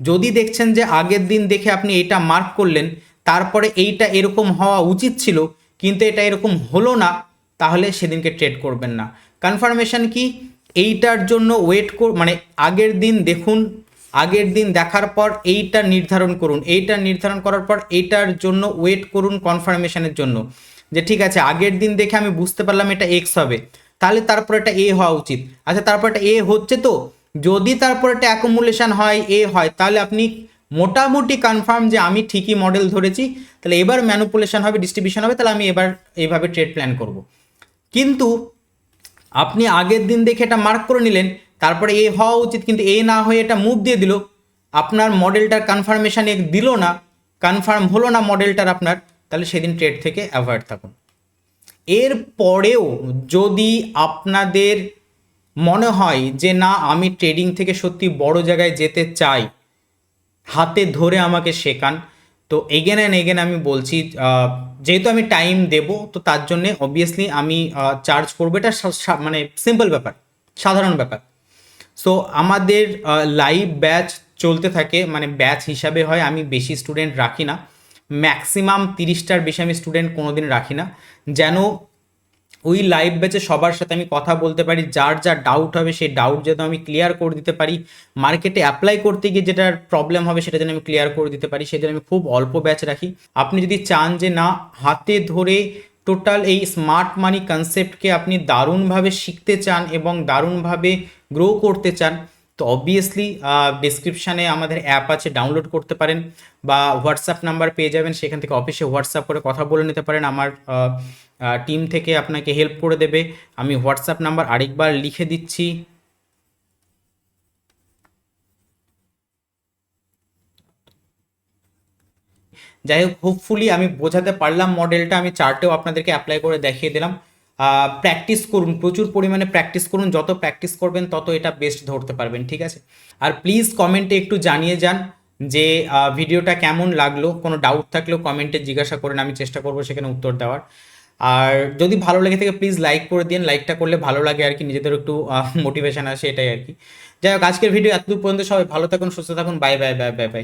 যদি দেখছেন যে আগের দিন দেখে আপনি এইটা মার্ক করলেন, তারপরে এইটা এরকম হওয়া উচিত ছিল কিন্তু এটা এরকম হলো না, তাহলে সেদিনকে ট্রেড করবেন না। কনফার্মেশন কি, এইটার জন্য ওয়েট মানে আগের দিন দেখুন, আগের দিন দেখার পর এইটা নির্ধারণ করুন, এইটা নির্ধারণ করার পর এইটার জন্য ওয়েট করুন কনফার্মেশনের জন্য, যে ঠিক আছে আগের দিন দেখে আমি বুঝতে পারলাম এটা এক্স হবে, তাহলে তারপর এটা এ হওয়া উচিত। আচ্ছা তারপর এটা এ হচ্ছে, তো যদি তারপর এটা অ্যাকুমুলেশন হয় এ হয়, তাহলে আপনি মোটামুটি কনফার্ম যে আমি ঠিকই মডেল ধরেছি, তাহলে এবার ম্যানুপুলেশন হবে, ডিস্ট্রিবিউশন হবে, তাহলে আমি এবার এইভাবে ট্রেড প্ল্যান করব। কিন্তু আপনি আগের দিন দেখে এটা মার্ক করে নিলেন, তারপরে এ হওয়া উচিত কিন্তু এ না হয়ে এটা মুভ দিয়ে দিল, আপনার মডেলটার কনফার্মেশন এক দিল না, কনফার্ম হলো না মডেলটার আপনার, তাহলে সেদিন ট্রেড থেকে অ্যাভয়েড থাকুন। এর পরেও যদি আপনাদের মনে হয় যে না আমি ট্রেডিং থেকে সত্যি বড় জায়গায় যেতে চাই, হাতে ধরে আমাকে শেখান, তো এগেন অ্যান্ড এগেন আমি বলছি, যেহেতু আমি টাইম দেব তো তার জন্যে অবভিয়াসলি আমি চার্জ করবো, এটা মানে সিম্পল ব্যাপার, সাধারণ ব্যাপার। সো আমাদের লাইভ ব্যাচ চলতে থাকে, মানে ব্যাচ হিসাবে হয়, আমি বেশি স্টুডেন্ট রাখি না, ম্যাক্সিমাম 30টার বেশি আমি স্টুডেন্ট কোনো দিন রাখি না, যেন ওই লাইভ ব্যাচে সবার সাথে আমি কথা বলতে পারি, যার যা ডাউট হবে সেই ডাউট যেন আমি ক্লিয়ার করে দিতে পারি, মার্কেটে অ্যাপ্লাই করতে গিয়ে যেটার প্রবলেম হবে সেটা যেন আমি ক্লিয়ার করে দিতে পারি, সেজন্য আমি খুব অল্প ব্যাচ রাখি। আপনি যদি চান যে না হাতে ধরে টোটাল এই স্মার্ট মানি কনসেপ্টকে আপনি দারুণভাবে শিখতে চান এবং দারুণভাবে গ্রো করতে চান, তো অবভিয়াসলি ডিসক্রিপশানে আমাদের অ্যাপ আছে, ডাউনলোড করতে পারেন, বা হোয়াটসঅ্যাপ নাম্বার পেয়ে যাবেন, সেখান থেকে অফিসে হোয়াটসঅ্যাপ করে কথা বলে নিতে পারেন, আমার টিম থেকে আপনাকে হেল্প করে দেবে। আমি হোয়াটসঅ্যাপ নাম্বার আরেকবার লিখে দিচ্ছি। যাই হোক, হোপফুলি আমি বোঝাতে পারলাম মডেলটা, আমি চার্টেও আপনাদেরকে অ্যাপ্লাই করে দেখিয়ে দিলাম। প্র্যাকটিস করুন, প্রচুর পরিমাণে প্র্যাকটিস করুন, যত প্র্যাকটিস করবেন তত এটা বেস্ট ধরতে পারবেন, ঠিক আছে? আর প্লিজ কমেন্টে একটু জানিয়ে যান যে ভিডিওটা কেমন লাগলো, কোনো ডাউট থাকলেও কমেন্টে জিজ্ঞাসা করেন, আমি চেষ্টা করবো সেখানে উত্তর দেওয়ার। আর যদি ভালো লেগে থাকে প্লিজ লাইক করে দিন, লাইকটা করলে ভালো লাগে আর কি, নিজেদের একটু মোটিভেশন আসে, এটাই আর কি। যাই হোক, আজকের ভিডিও এতদূর পর্যন্ত, সবাই ভালো থাকুন, সুস্থ থাকুন, bye bye bye bye bye.